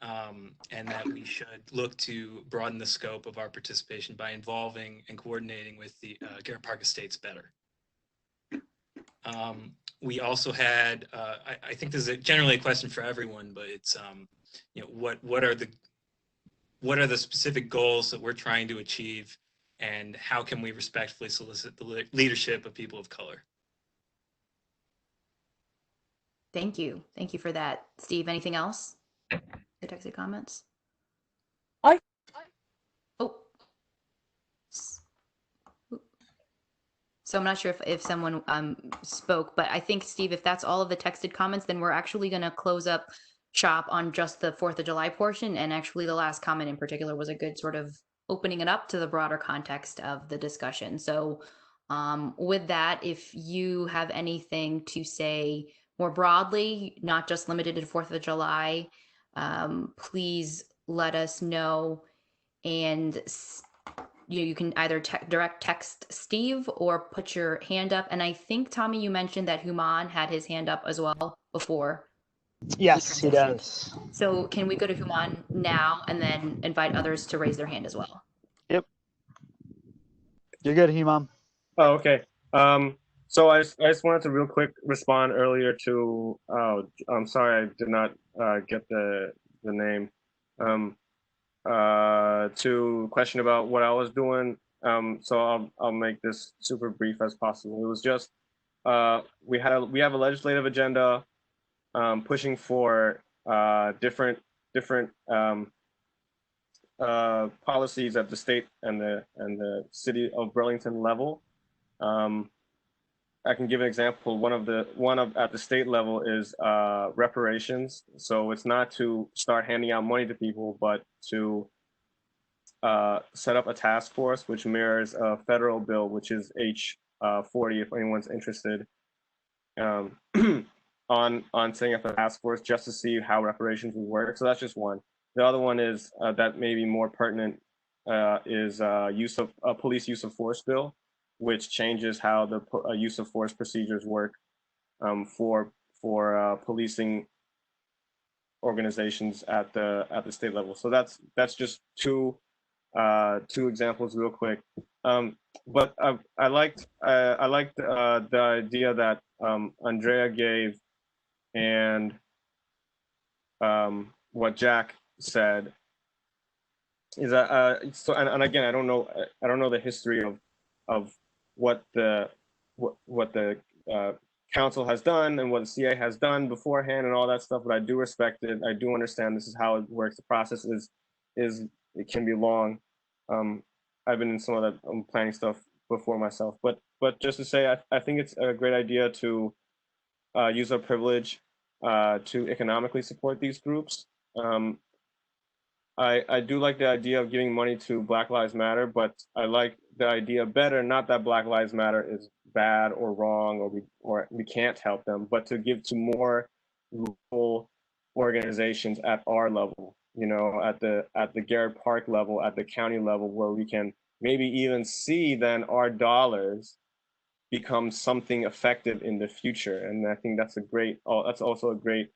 And that we should look to broaden the scope of our participation by involving and coordinating with the Garrett Park Estates better. We also had, I think this is generally a question for everyone, but it's, you know, what are the specific goals that we're trying to achieve, and how can we respectfully solicit the leadership of people of color? Thank you. Thank you for that, Steve. Anything else? The texted comments? So I'm not sure if someone spoke, but I think, Steve, if that's all of the texted comments, then we're actually going to close up shop on just the 4th of July portion. And actually the last comment in particular was a good sort of opening it up to the broader context of the discussion. So with that, if you have anything to say more broadly, not just limited to 4th of July, please let us know. And you can either direct text Steve or put your hand up. And I think, Tommy, you mentioned that Human had his hand up as well before. Yes, he does. So can we go to Human now and then invite others to raise their hand as well? Yep. You're good, Human. Oh, okay. So I just wanted to real quick respond earlier to, I'm sorry, I did not get the name. To question about what I was doing. So I'll make this super brief as possible. It was just, we have a legislative agenda pushing for different policies at the state and the city of Burlington level. I can give an example. One at the state level is reparations. So it's not to start handing out money to people, but to set up a task force which mirrors a federal bill, which is H40, if anyone's interested, on setting up a task force just to see how reparations would work. So that's just one. The other one is that may be more pertinent police use of force bill, which changes how the use of force procedures work for policing organizations at the state level. So that's just two examples real quick. But I liked the idea that Andrea gave, and what Jack said is that so and again, I don't know the history of what the council has done and what the CA has done beforehand and all that stuff, but I do respect it. I do understand this is how it works. The process is it can be long. I've been in some of that planning stuff before myself, but just to say, I think it's a great idea to use our privilege to economically support these groups. I do like the idea of giving money to Black Lives Matter, but I like the idea better, not that Black Lives Matter is bad or wrong, or we can't help them, but to give to more local organizations at our level, you know, at the Garrett Park level, at the county level, where we can maybe even see then our dollars become something effective in the future. And I think that's that's also a great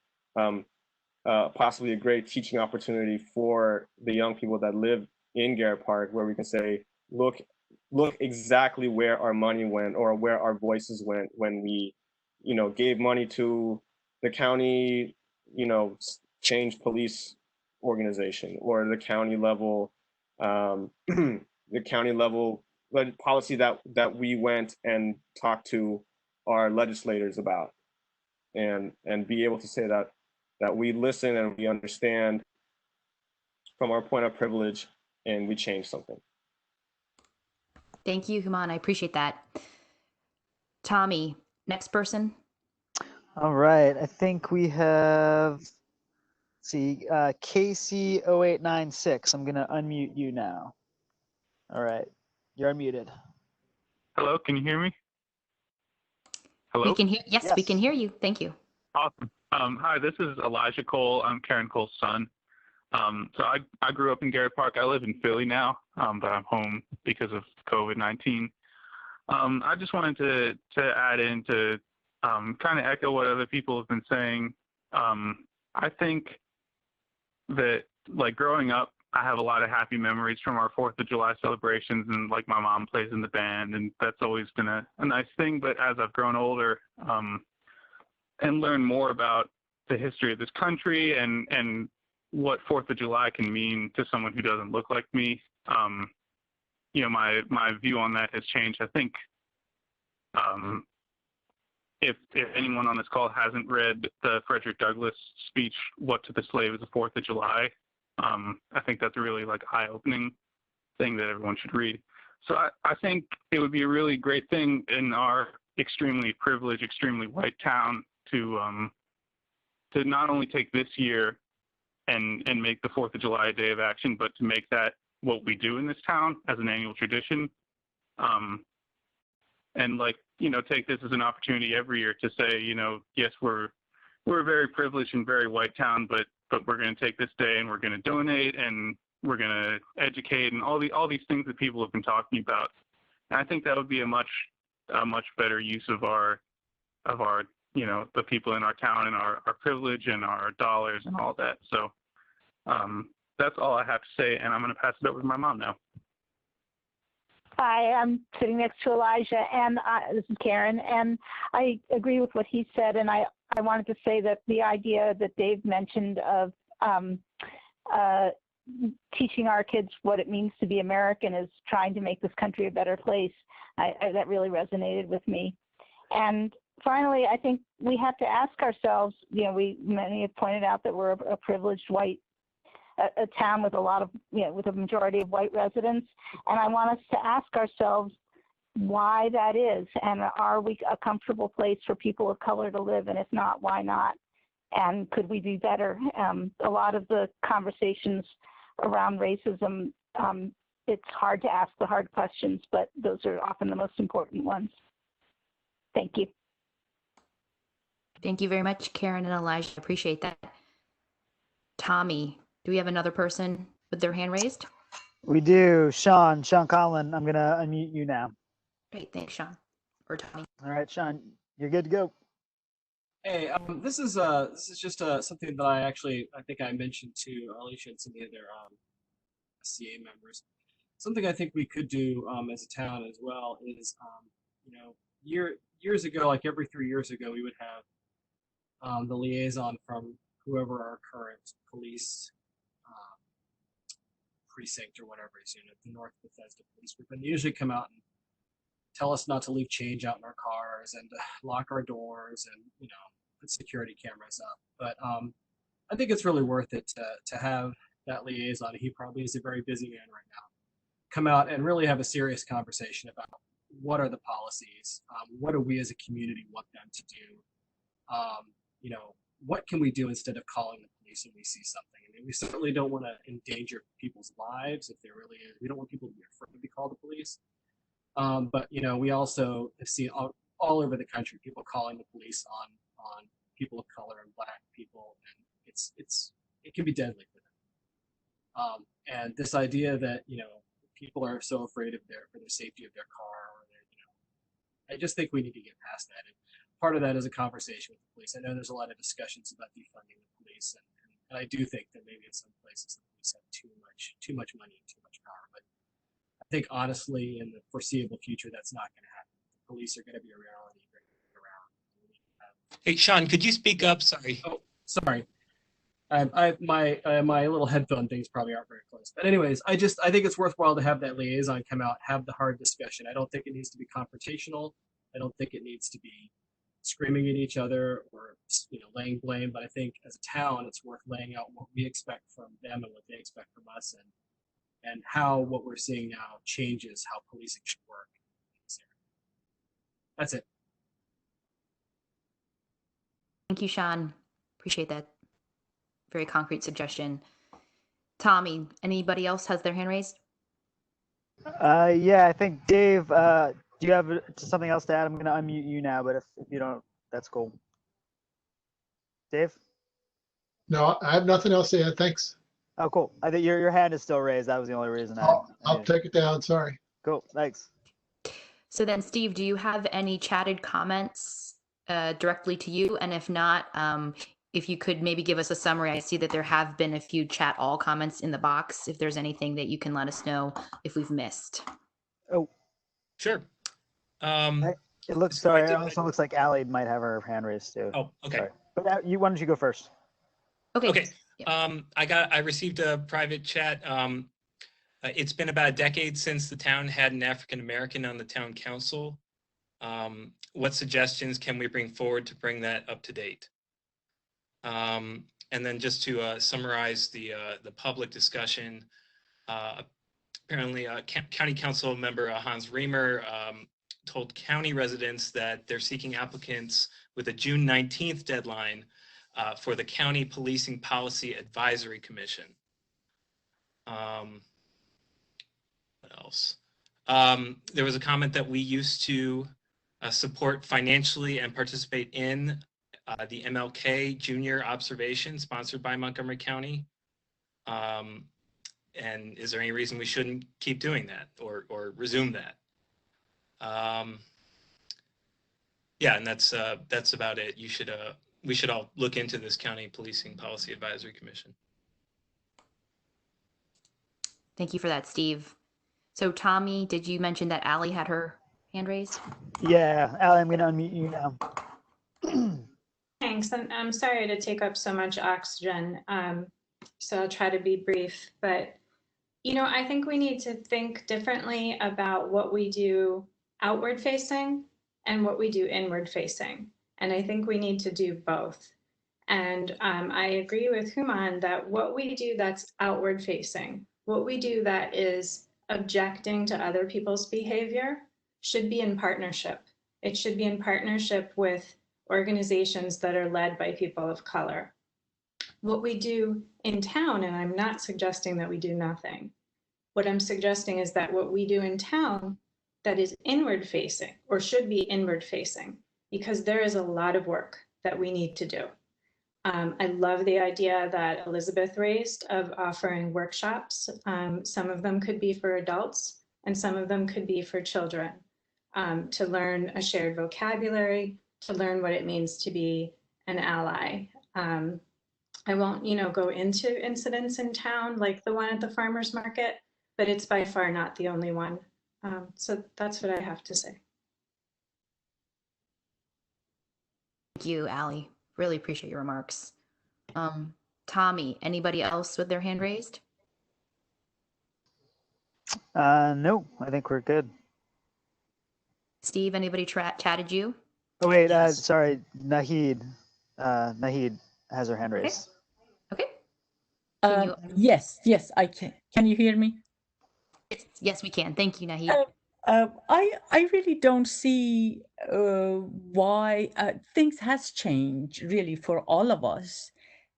possibly a great teaching opportunity for the young people that live in Garrett Park, where we can say, look exactly where our money went or where our voices went when we, you know, gave money to the county, you know, change police organization, or the county level, the county level policy that we went and talked to our legislators about, and be able to say that we listen and we understand from our point of privilege and we change something. Thank you, Human. I appreciate that. Tommy, next person. All right. I think we have, let's see, KC0896. I'm going to unmute you now. All right. You're unmuted. Hello, can you hear me? Hello? We can hear. Yes, we can hear you. Thank you. Awesome. Hi, this is Elijah Cole. I'm Karen Cole's son. So I grew up in Garrett Park. I live in Philly now, but I'm home because of COVID-19. I just wanted to add in to kind of echo what other people have been saying. I think that, like, growing up, I have a lot of happy memories from our 4th of July celebrations, and like my mom plays in the band, and that's always been a nice thing. But as I've grown older, and learn more about the history of this country and what 4th of July can mean to someone who doesn't look like me, you know, my view on that has changed. I think if anyone on this call hasn't read the Frederick Douglass speech, "What to the Slave is the 4th of July," I think that's a really, like, eye-opening thing that everyone should read. So I think it would be a really great thing in our extremely privileged, extremely white town to not only take this year and make the 4th of July a day of action, but to make that what we do in this town as an annual tradition. And, like, you know, take this as an opportunity every year to say, you know, yes, we're a very privileged and very white town, but we're going to take this day and we're going to donate and we're going to educate and all these things that people have been talking about. And I think that would be a much better use of our you know, the people in our town and our privilege and our dollars and all that. So that's all I have to say, and I'm going to pass it over to my mom now. Hi, I'm sitting next to Elijah, and this is Karen, and I agree with what he said, and I wanted to say that the idea that Dave mentioned of teaching our kids what it means to be American is trying to make this country a better place. That really resonated with me. And finally, I think we have to ask ourselves, you know, many have pointed out that we're a privileged white a town with a lot of, you know, with a majority of white residents. And I want us to ask ourselves why that is. And are we a comfortable place for people of color to live? And if not, why not? And could we be better? A lot of the conversations around racism, it's hard to ask the hard questions, but those are often the most important ones. Thank you. Thank you very much, Karen and Elijah. Appreciate that. Tommy, do we have another person with their hand raised? We do. Sean Conlon, I'm going to unmute you now. Great, thanks, Sean. Or Tommy. All right, Sean, you're good to go. Hey, this is just something that I think I mentioned to Alicia and some of the other CA members. Something I think we could do as a town as well is, you know, years ago, like every 3 years ago, we would have the liaison from whoever our current police precinct or whatever is, the North Bethesda Police Group, and they usually come out and tell us not to leave change out in our cars and lock our doors and, put security cameras up. But I think it's really worth it to have that liaison. He probably is a very busy man right now. Come out and really have a serious conversation about what are the policies, what do we as a community want them to do, what can we do instead of calling the police when we see something. I mean, we certainly don't want to endanger people's lives if there really is. We don't want people to be afraid to call the police. But we also have seen all over the country people calling the police on people of color and Black people, and it can be deadly for them. And this idea that people are so afraid of for the safety of their car, or I just think we need to get past that. And part of that is a conversation with the police. I know there's a lot of discussions about defunding the police, and I do think that maybe in some places the police have too much money and too much power. But I think honestly, in the foreseeable future, that's not going to happen. The police are going to be a reality around. Hey, Sean, could you speak up? Sorry. Oh, sorry. My little headphone things probably aren't very close. But anyways, I think it's worthwhile to have that liaison come out, have the hard discussion. I don't think it needs to be confrontational. I don't think it needs to be screaming at each other or laying blame. But I think as a town, it's worth laying out what we expect from them and what they expect from us, and how what we're seeing now changes how policing should work. That's it. Thank you, Sean. Appreciate that very concrete suggestion. Tommy, anybody else has their hand raised? Yeah, I think Dave, do you have something else to add? I'm going to unmute you now, but if you don't, that's cool. Dave? No, I have nothing else to add. Thanks. Oh, cool. I think your hand is still raised. That was the only reason. I'll take it down. Sorry. Cool. Thanks. So then, Steve, do you have any chatted comments directly to you? And if not, if you could maybe give us a summary. I see that there have been a few chat all comments in the box. If there's anything that you can let us know if we've missed. Oh, sure. It looks, sorry, it also looks like Allie might have her hand raised too. Oh, okay. Sorry. But why don't you go first? Okay. Yeah. I received a private chat. It's been about a decade since the town had an African American on the town council. What suggestions can we bring forward to bring that up to date? And then just to summarize the public discussion, apparently County Council member Hans Reamer told county residents that they're seeking applicants with a June 19th deadline for the County Policing Policy Advisory Commission. What else? There was a comment that we used to support financially and participate in the MLK Junior Observation sponsored by Montgomery County. And is there any reason we shouldn't keep doing that or resume that? Yeah, and that's about it. We should all look into this County Policing Policy Advisory Commission. Thank you for that, Steve. So Tommy, did you mention that Allie had her hand raised? Yeah, Allie, I'm going to unmute you now. Thanks, and I'm sorry to take up so much oxygen, so I'll try to be brief. But, I think we need to think differently about what we do outward facing and what we do inward facing. And I think we need to do both. And I agree with Human that what we do that's outward facing, what we do that is objecting to other people's behavior should be in partnership. It should be in partnership with organizations that are led by people of color. What we do in town, and I'm not suggesting that we do nothing, what I'm suggesting is that what we do in town that is inward facing or should be inward facing, because there is a lot of work that we need to do. I love the idea that Elizabeth raised of offering workshops. Some of them could be for adults and some of them could be for children, to learn a shared vocabulary, to learn what it means to be an ally. I won't, go into incidents in town like the one at the farmer's market, but it's by far not the only one. So that's what I have to say. Thank you, Allie. Really appreciate your remarks. Tommy, anybody else with their hand raised? No, I think we're good. Steve, anybody chatted you? Oh wait, sorry, Nahid. Nahid has her hand raised. Okay. Yes, I can. Can you hear me? Yes, we can. Thank you, Nahid. I really don't see why things has changed really for all of us.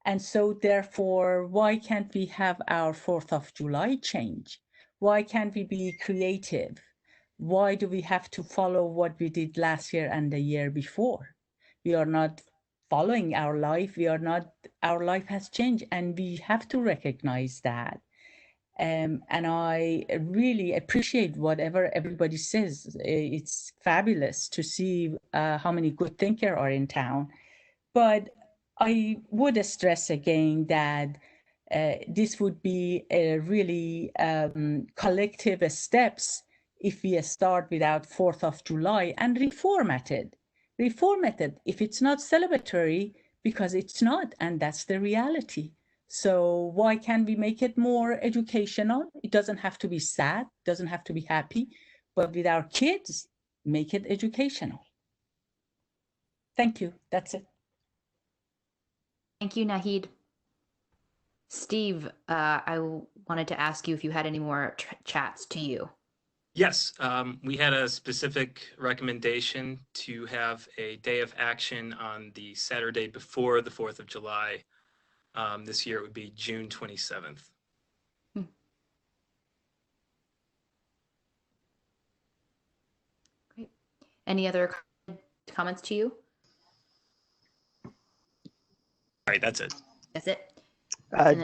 And so therefore, why can't we have our 4th of July change? Why can't we be creative? Why do we have to follow what we did last year and the year before? We are not following our life. Our life has changed and we have to recognize that. And I really appreciate whatever everybody says. It's fabulous to see how many good thinkers are in town. But I would stress again that this would be a really collective steps if we start without 4th of July and reformat it. If it's not celebratory, because it's not, and that's the reality. So why can't we make it more educational? It doesn't have to be sad, doesn't have to be happy, but with our kids, make it educational. Thank you. That's it. Thank you, Nahid. Steve, I wanted to ask you if you had any more chats to you. Yes, we had a specific recommendation to have a day of action on the Saturday before the 4th of July. This year it would be June 27th. Great. Any other comments to you? All right, that's it. That's it.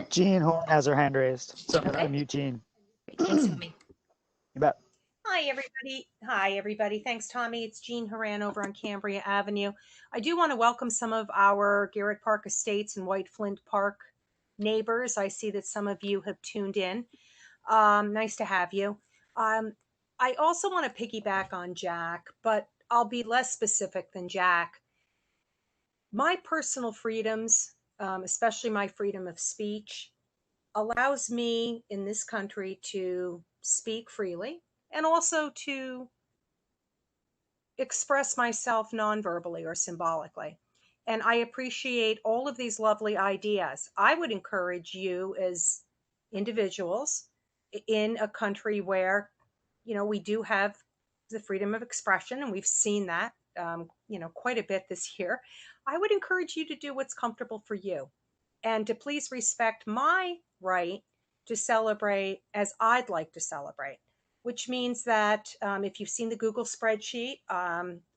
Jean Horn has her hand raised. So okay. Unmute Jean. Great. Thanks, Tommy. You bet. Hi, everybody. Hi, everybody. Thanks, Tommy. It's Jean Horan over on Cambria Avenue. I do want to welcome some of our Garrett Park Estates and White Flint Park neighbors. I see that some of you have tuned in. Nice to have you. I also want to piggyback on Jack, but I'll be less specific than Jack. My personal freedoms, especially my freedom of speech, allows me in this country to speak freely and also to express myself nonverbally or symbolically. And I appreciate all of these lovely ideas. I would encourage you as individuals in a country where, we do have the freedom of expression, and we've seen that, quite a bit this year. I would encourage you to do what's comfortable for you and to please respect my right to celebrate as I'd like to celebrate, which means that if you've seen the Google spreadsheet,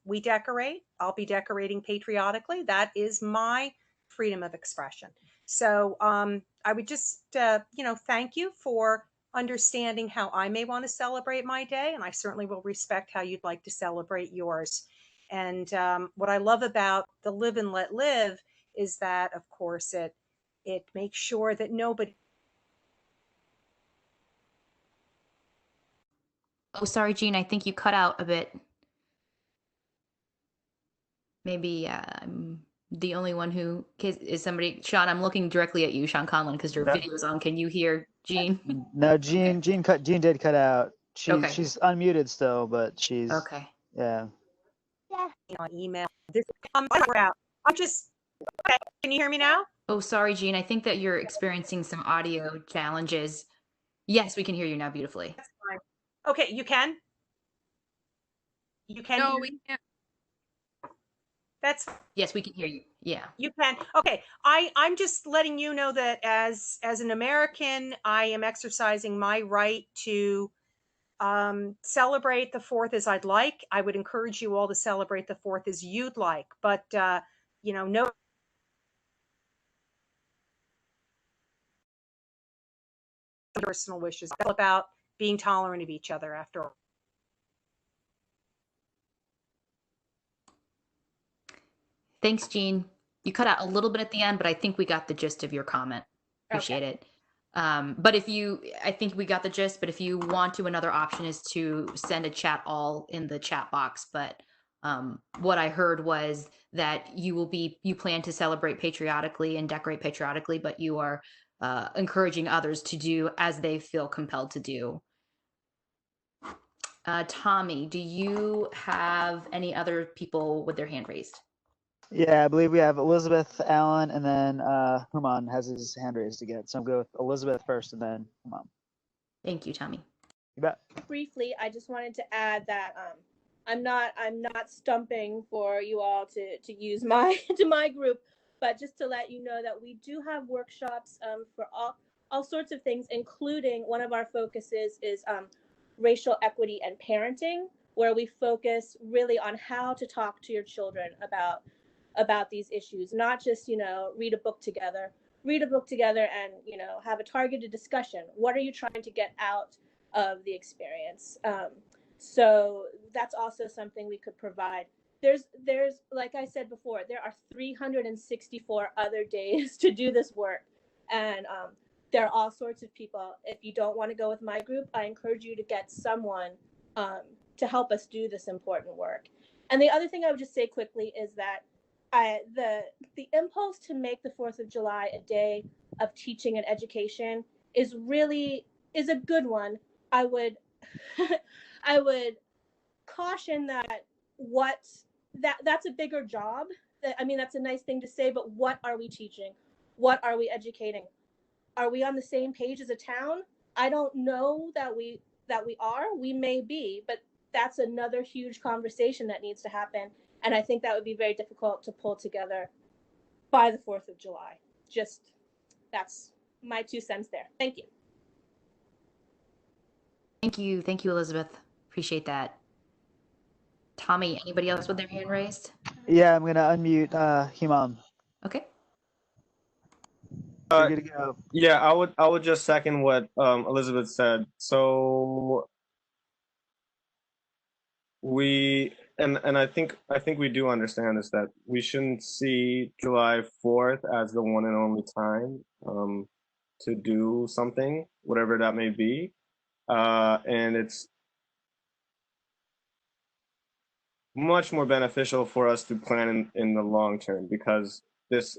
we decorate. I'll be decorating patriotically. That is my freedom of expression. So I would just, thank you for understanding how I may want to celebrate my day. And I certainly will respect how you'd like to celebrate yours. And what I love about the Live and Let Live is that, of course, it makes sure that nobody. Oh, sorry, Jean. I think you cut out a bit. Maybe I'm the only one who is somebody. Sean, I'm looking directly at you, Sean Conlon, because your video's on. Can you hear Jean? No, Jean did cut out. Okay. She's unmuted still, but she's okay. Yeah. On email. This out. I'm just. Okay. Can you hear me now? Oh, sorry, Jean. I think that you're experiencing some audio challenges. Yes, we can hear you now beautifully. That's fine. Okay, you can? You can No, hear we me? can't. That's Yes, we can hear you. Yeah. You can. Okay. I'm just letting you know that as an American, I am exercising my right to celebrate the 4th as I'd like. I would encourage you all to celebrate the 4th as you'd like, but no personal wishes. It's all about being tolerant of each other after all. Thanks, Jean. You cut out a little bit at the end, but I think we got the gist of your comment. Appreciate it. But I think we got the gist, but if you want to, another option is to send a chat all in the chat box. But what I heard was that you plan to celebrate patriotically and decorate patriotically, but you are encouraging others to do as they feel compelled to do. Tommy, do you have any other people with their hand raised? Yeah, I believe we have Elizabeth, Allen, and then Human has his hand raised again. So I'm going with Elizabeth first and then Human. Thank you, Tommy. You bet. Briefly, I just wanted to add that I'm not stumping for you all to use my my group, but just to let you know that we do have workshops for all sorts of things, including one of our focuses is racial equity and parenting, where we focus really on how to talk to your children about these issues, not just read a book together and have a targeted discussion. What are you trying to get out of the experience? So that's also something we could provide. There's like I said before, there are 364 other days to do this work, and there are all sorts of people. If you don't want to go with my group, I encourage you to get someone to help us do this important work. And the other thing I would just say quickly is that the impulse to make the 4th of July a day of teaching and education is a good one. I would I would caution that that's a bigger job. That's a nice thing to say, but what are we teaching? What are we educating? Are we on the same page as a town? I don't know that we are. We may be, but that's another huge conversation that needs to happen. And I think that would be very difficult to pull together by the 4th of July. Just, that's my 2 cents there. Thank you. Thank you, Elizabeth. Appreciate that. Tommy, anybody else with their hand raised? Yeah, I'm going to unmute Human. Okay. You're good to go. Yeah, I would just second what Elizabeth said. So I think we do understand this, that we shouldn't see July 4th as the one and only time to do something, whatever that may be, and it's much more beneficial for us to plan in the long term, because this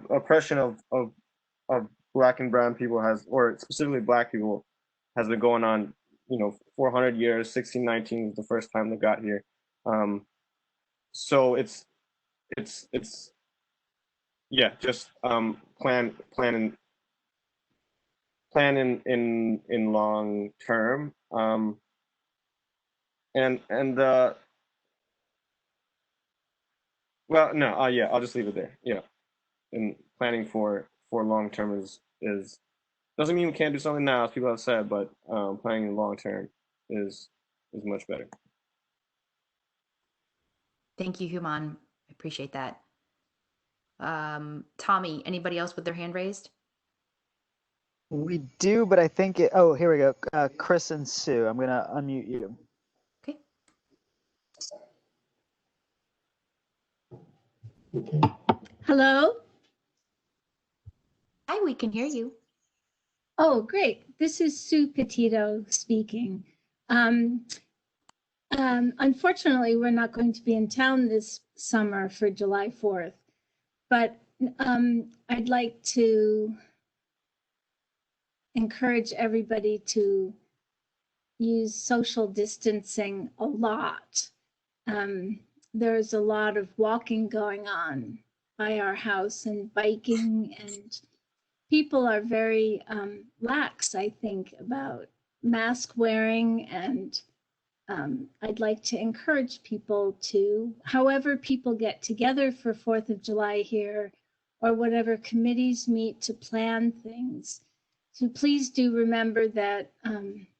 oppression of Black and brown people or specifically Black people, has been going on 400 years. 1619 was the first time they got here. So it's just plan in long term, I'll just leave it there. Yeah, and planning for long term is doesn't mean we can't do something now, as people have said, but planning long term is much better. Thank you, Human. I appreciate that. Tommy, anybody else with their hand raised? We do, but I think oh, here we go. Chris and Sue, I'm going to unmute you. Okay. Hello? Hi, we can hear you. Oh, great. This is Sue Petito speaking. Unfortunately, we're not going to be in town this summer for July 4th, but I'd like to encourage everybody to use social distancing a lot. There's a lot of walking going on by our house and biking, and people are very lax, I think, about mask wearing, and I'd like to encourage people to, however people get together for 4th of July here, or whatever committees meet to plan things. So please do remember that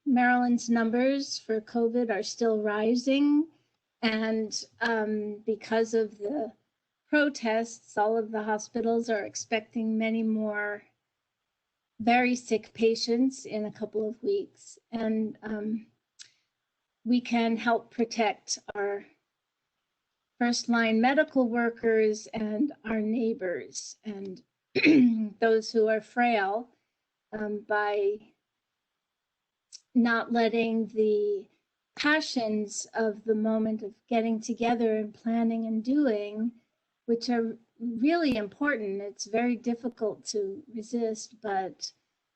Maryland's numbers for COVID are still rising, and because of the protests, all of the hospitals are expecting many more very sick patients in a couple of weeks. And we can help protect our first line medical workers and our neighbors and those who are frail by not letting the passions of the moment of getting together and planning and doing, which are really important. It's very difficult to resist, but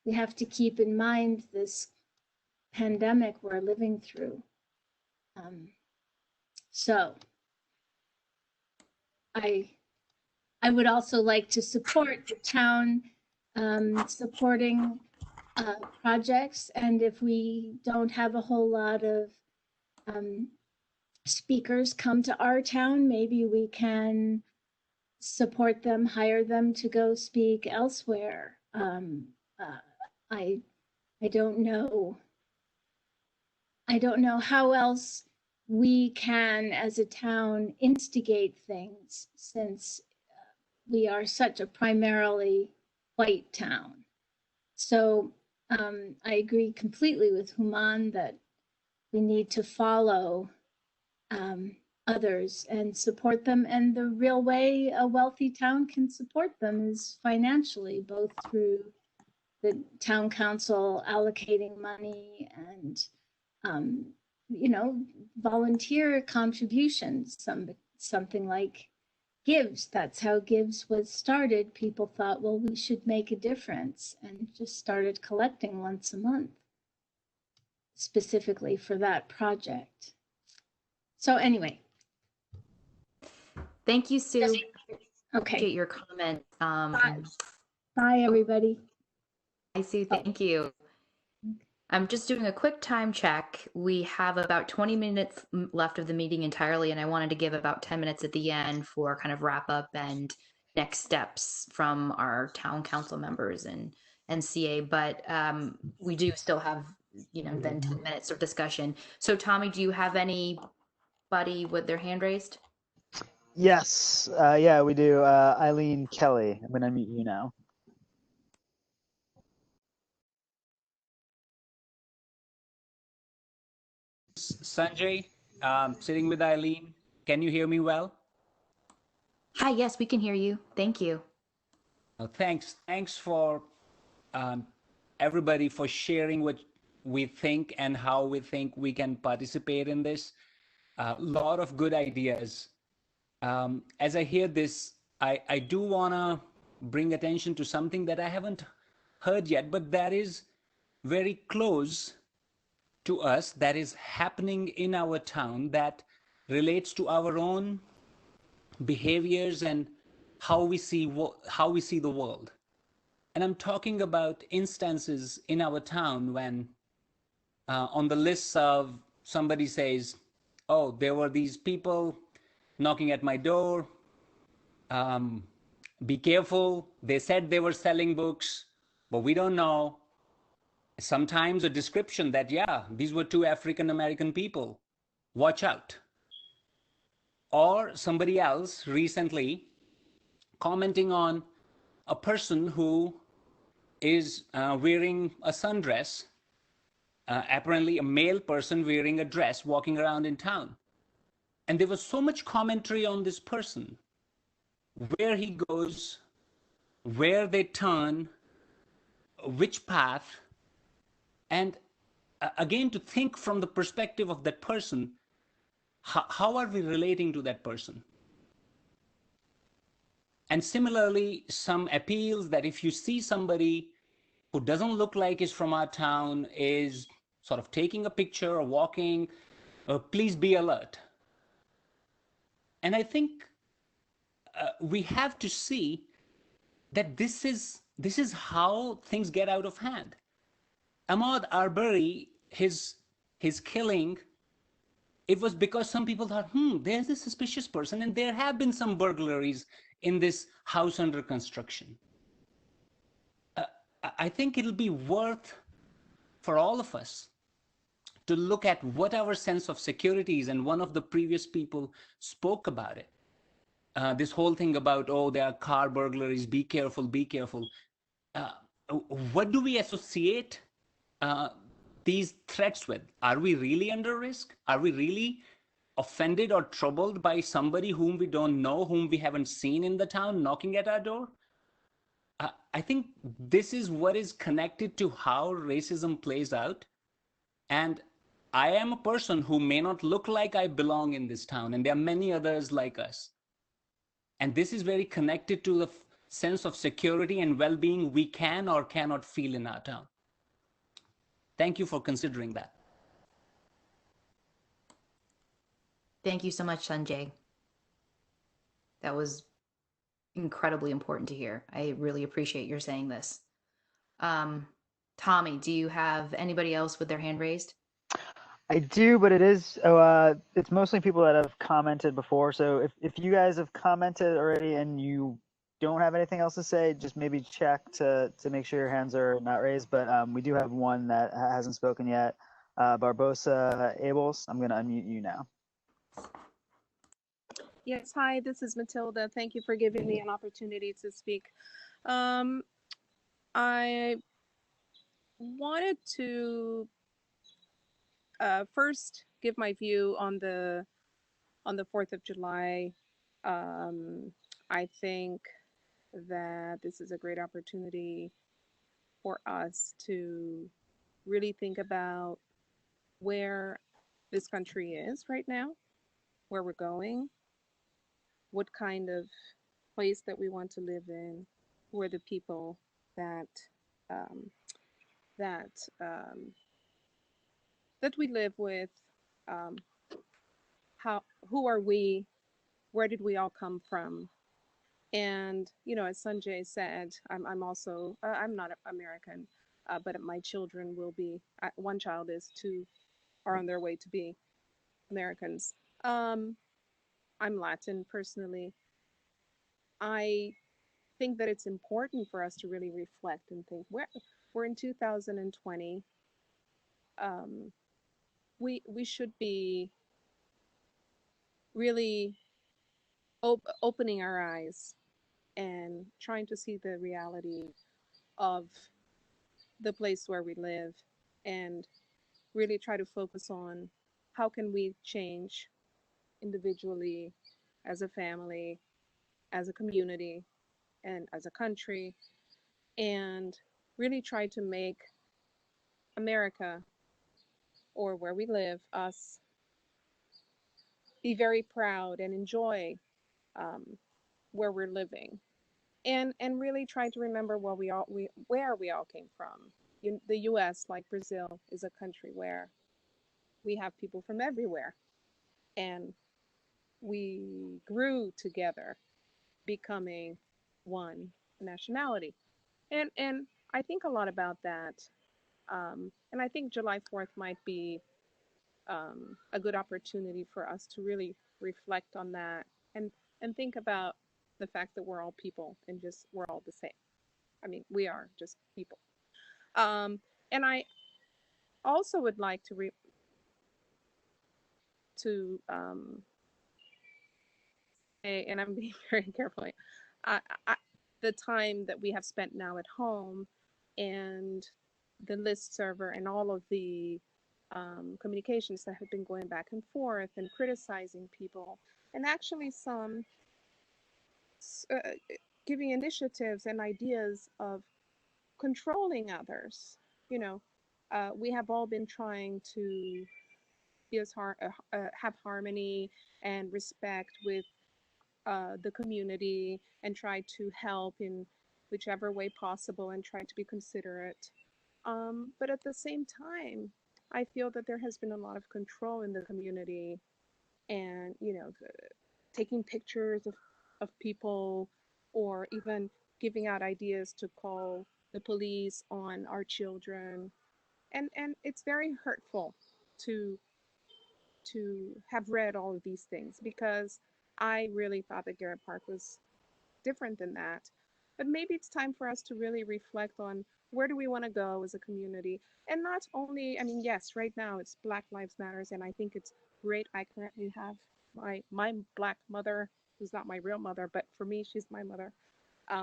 we have to keep in mind this pandemic we're living through. So I would also like to support the town supporting projects. And if we don't have a whole lot of speakers come to our town, maybe we can support them, hire them to go speak elsewhere. I don't know. I don't know how else we can, as a town, instigate things, since we are such a primarily white town. So I agree completely with Human that we need to follow others and support them. And the real way a wealthy town can support them is financially, both through the town council allocating money and volunteer contributions, something like Gives. That's how Gives was started. People thought, well, we should make a difference, and just started collecting once a month specifically for that project. So anyway. Thank you, Sue. Okay. Appreciate your comment. Bye, everybody. Hi, Sue. Thank you. I'm just doing a quick time check. We have about 20 minutes left of the meeting entirely, and I wanted to give about 10 minutes at the end for kind of wrap up and next steps from our town council members and CA. But we do still have, then 10 minutes of discussion. So Tommy, do you have anybody with their hand raised? Yes, yeah, we do. Eileen Kelly, I'm going to unmute you now. Sanjay, sitting with Eileen. Can you hear me well? Hi, yes, we can hear you. Thank you. Thanks. Thanks for everybody for sharing what we think and how we think we can participate in this. A lot of good ideas. As I hear this, I do want to bring attention to something that I haven't heard yet, but that is very close to us, that is happening in our town, that relates to our own behaviors and how we see the world. And I'm talking about instances in our town when on the lists of somebody says, oh, there were these people knocking at my door, be careful, they said they were selling books, but we don't know. Sometimes a description that, yeah, these were two African-American people, watch out. Or somebody else recently commenting on a person who is wearing a sundress, apparently a male person wearing a dress walking around in town. And there was so much commentary on this person, where he goes, where they turn, which path. And again, to think from the perspective of that person, how are we relating to that person? And similarly, some appeals that if you see somebody who doesn't look like is from our town, is sort of taking a picture or walking, please be alert. And I think we have to see that this is how things get out of hand. Ahmaud Arbery, his killing, it was because some people thought, there's a suspicious person, and there have been some burglaries in this house under construction. I think it'll be worth for all of us to look at what our sense of security is, and one of the previous people spoke about it. this whole thing about, oh, there are car burglaries, be careful, be careful. What do we associate these threats with? Are we really under risk? Are we really offended or troubled by somebody whom we don't know, whom we haven't seen in the town knocking at our door? I think this is what is connected to how racism plays out. And I am a person who may not look like I belong in this town, and there are many others like us. And this is very connected to the sense of security and well-being we can or cannot feel in our town. Thank you for considering that. Thank you so much, Sanjay. That was incredibly important to hear. I really appreciate your saying this. Tommy, do you have anybody else with their hand raised? I do, but it's mostly people that have commented before. So if you guys have commented already and you don't have anything else to say, just maybe check to make sure your hands are not raised. But we do have one that hasn't spoken yet. Barbosa Abels, I'm going to unmute you now. Yes, hi, this is Matilda. Thank you for giving me an opportunity to speak. I wanted to first give my view on the 4th of July. I think that this is a great opportunity for us to really think about where this country is right now, where we're going, what kind of place that we want to live in, who are the people that that that we live with, who are we, where did we all come from, and as Sanjay said, I'm also I'm not American, but my children will be. One child is, two are on their way to be Americans. I'm Latin personally. I think that it's important for us to really reflect and think. We're in 2020. We should be really opening our eyes and trying to see the reality of the place where we live, and really try to focus on how can we change individually, as a family, as a community, and as a country, and really try to make America, or where we live, us, be very proud and enjoy where we're living, and really try to remember where we all came from. The U.S., like Brazil, is a country where we have people from everywhere, and we grew together, becoming one nationality. And I think a lot about that, and I think July 4th might be a good opportunity for us to really reflect on that, and think about the fact that we're all people, and just we're all the same. I mean, we are just people. And I also would like to say, and I'm being very careful, I, the time that we have spent now at home, and the list server, and all of the communications that have been going back and forth, and criticizing people, and actually some giving initiatives and ideas of controlling others. We have all been trying to be have harmony and respect with the community, and try to help in whichever way possible, and try to be considerate. But at the same time, I feel that there has been a lot of control in the community, and taking pictures of people, or even giving out ideas to call the police on our children, and it's very hurtful to have read all of these things, because I really thought that Garrett Park was different than that. But maybe it's time for us to really reflect on where do we want to go as a community. And not only, I mean, yes, right now it's Black Lives Matters, and I think it's great. I currently have my Black mother who's not my real mother, but for me, she's my mother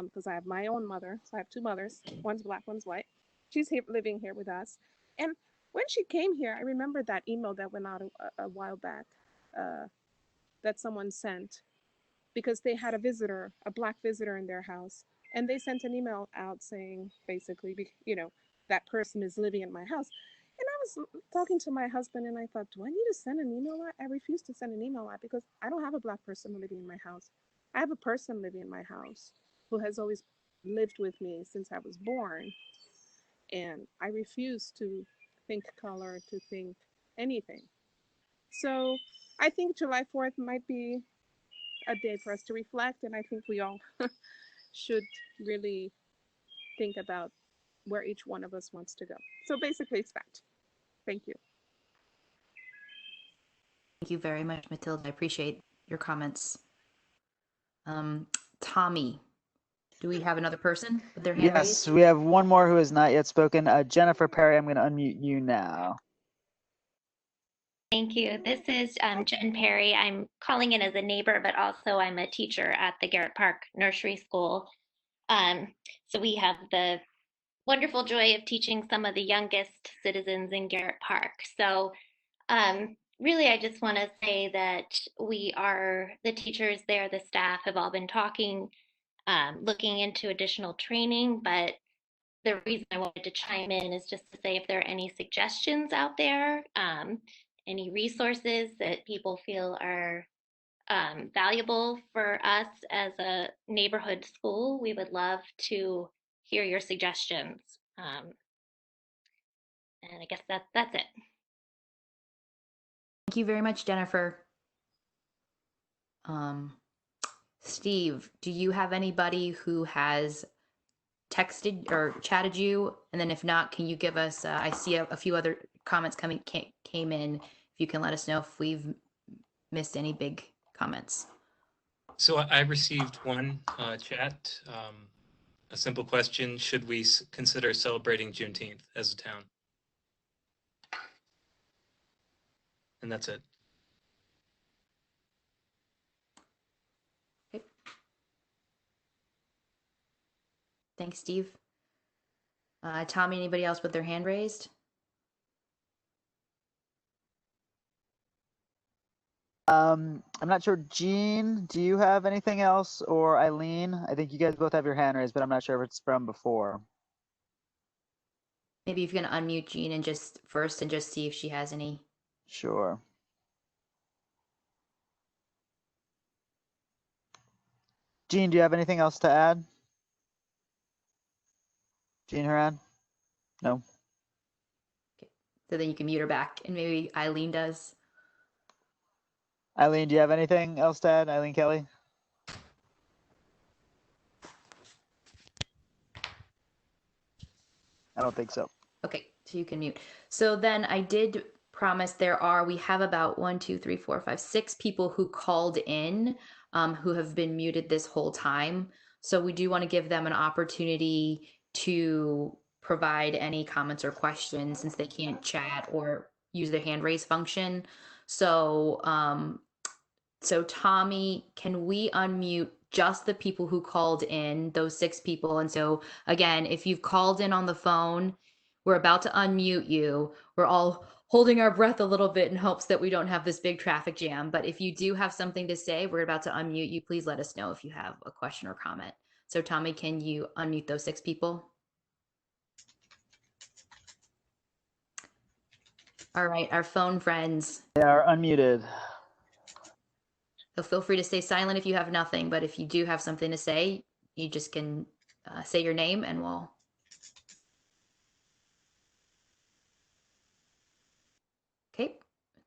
because I have my own mother. So I have two mothers. One's black, one's white. She's here, living here with us. And when she came here, I remember that email that went out a while back that someone sent because they had a visitor, a black visitor in their house. And they sent an email out saying, basically, you know, that person is living in my house. And I was talking to my husband and I thought, do I need to send an email out? I refuse to send an email out because I don't have a black person living in my house. I have a person living in my house who has always lived with me since I was born. And I refuse to think color, to think anything. So I think July 4th might be a day for us to reflect. And I think we all should really think about where each one of us wants to go. So basically it's that. Thank you. Thank you very much, Matilda. I appreciate your comments. Tommy, do we have another person with their hand raised? Yes, we have one more who has not yet spoken. Jennifer Perry, I'm going to unmute you now. Thank you. This is Jen Perry. I'm calling in as a neighbor, but also I'm a teacher at the Garrett Park Nursery School. So we have the wonderful joy of teaching some of the youngest citizens in Garrett Park. So really, I just want to say that we are, the teachers there, the staff have all been talking, looking into additional training, but the reason I wanted to chime in is just to say if there are any suggestions out there, any resources that people feel are valuable for us as a neighborhood school, we would love to hear your suggestions. And I guess that's it. Thank you very much, Jennifer. Steve, do you have anybody who has texted or chatted you? And then if not, can you give us, I see a few other comments came in. If you can let us know if we've missed any big comments. So I received one chat, a simple question: should we consider celebrating Juneteenth as a town? And that's it. Okay. Thanks, Steve. Tommy, anybody else with their hand raised? I'm not sure. Jean, do you have anything else? Or Eileen? I think you guys both have your hand raised, but I'm not sure if it's from before. Maybe if you can unmute Jean and just see if she has any. Sure. Jean, do you have anything else to add? Jean Haran? No. Okay. So then you can mute her back, and maybe Eileen does. Eileen, do you have anything else to add? Eileen Kelly? I don't think so. Okay, so you can mute. So then I did promise we have about 1, 2, 3, 4, 5, 6 people who called in who have been muted this whole time. So we do want to give them an opportunity to provide any comments or questions since they can't chat or use their hand raise function. So, so Tommy, can we unmute just the people who called in, those 6 people? And so again, if you've called in on the phone, we're about to unmute you. We're all holding our breath a little bit in hopes that we don't have this big traffic jam. But if you do have something to say, we're about to unmute you. Please let us know if you have a question or comment. So Tommy, can you unmute those 6 people? All right, our phone friends. They are unmuted. So feel free to stay silent if you have nothing, but if you do have something to say, you just can say your name and we'll. Okay,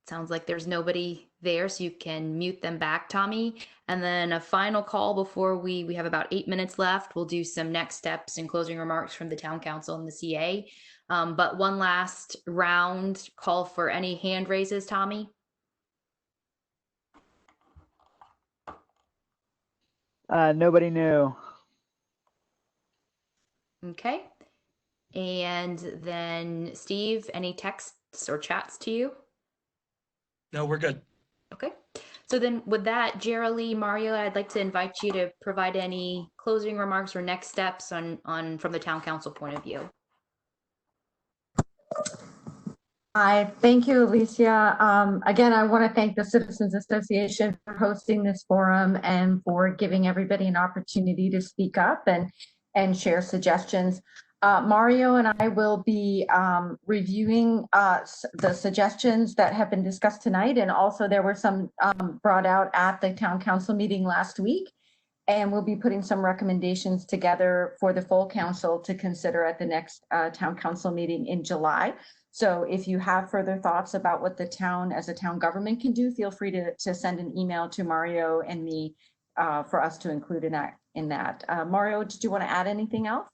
sounds like there's nobody there, so you can mute them back, Tommy. And then a final call before we have about 8 minutes left. We'll do some next steps and closing remarks from the town council and the CA. But one last round call for any hand raises, Tommy. Nobody knew. Okay. And then Steve, any texts or chats to you? No, we're good. Okay. So then with that, Jerry, Mario, I'd like to invite you to provide any closing remarks or next steps on from the town council point of view. I thank you, Alicia. Again, I want to thank the Citizens Association for hosting this forum and for giving everybody an opportunity to speak up and share suggestions. Mario and I will be reviewing the suggestions that have been discussed tonight, and also there were some brought out at the town council meeting last week, and we'll be putting some recommendations together for the full council to consider at the next town council meeting in July. So if you have further thoughts about what the town as a town government can do, feel free to send an email to Mario and me for us to include in that. Mario, did you want to add anything else?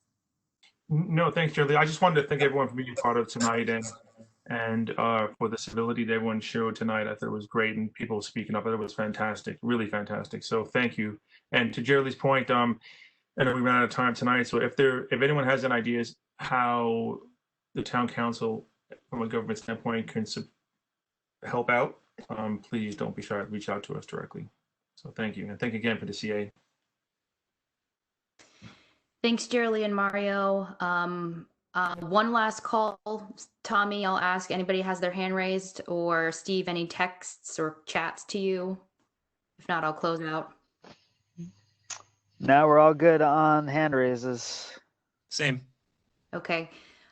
No, thanks, Jerry. I just wanted to thank everyone for being part of tonight and for the civility that everyone showed tonight. I thought it was great, and people speaking up. I thought it was fantastic, really fantastic. So thank you. And to Jerry's point, I know we ran out of time tonight. So if anyone has any ideas how the town council, from a government standpoint, can help out, please don't be shy to reach out to us directly. So thank you, and thank you again for the CA. Thanks, Jerry and Mario. One last call, Tommy, I'll ask anybody has their hand raised, or Steve, any texts or chats to you? If not, I'll close out. No, we're all good on hand raises. Same. Okay.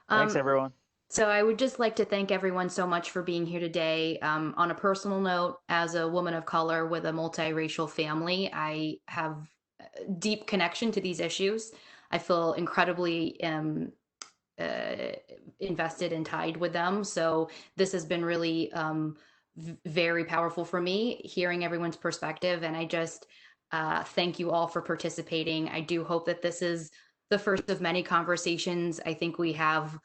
Thanks, everyone. So I would just like to thank everyone so much for being here today. On a personal note, as a woman of color with a multiracial family, I have a deep connection to these issues. I feel incredibly invested and tied with them. So this has been really very powerful for me, hearing everyone's perspective. And I just thank you all for participating. I do hope that this is the first of many conversations. I think we have,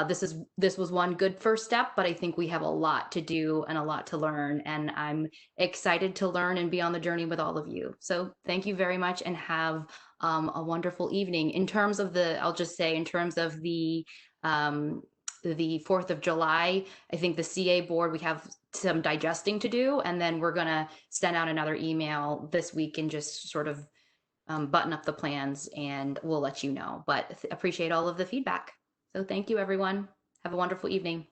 this was one good first step, but I think we have a lot to do and a lot to learn. And I'm excited to learn and be on the journey with all of you. So thank you very much, and have a wonderful evening. In terms of I'll just say, in terms of the 4th of July, I think the CA board, we have some digesting to do, and then we're gonna send out another email this week and just sort of button up the plans, and we'll let you know. But appreciate all of the feedback. So thank you, everyone. Have a wonderful evening.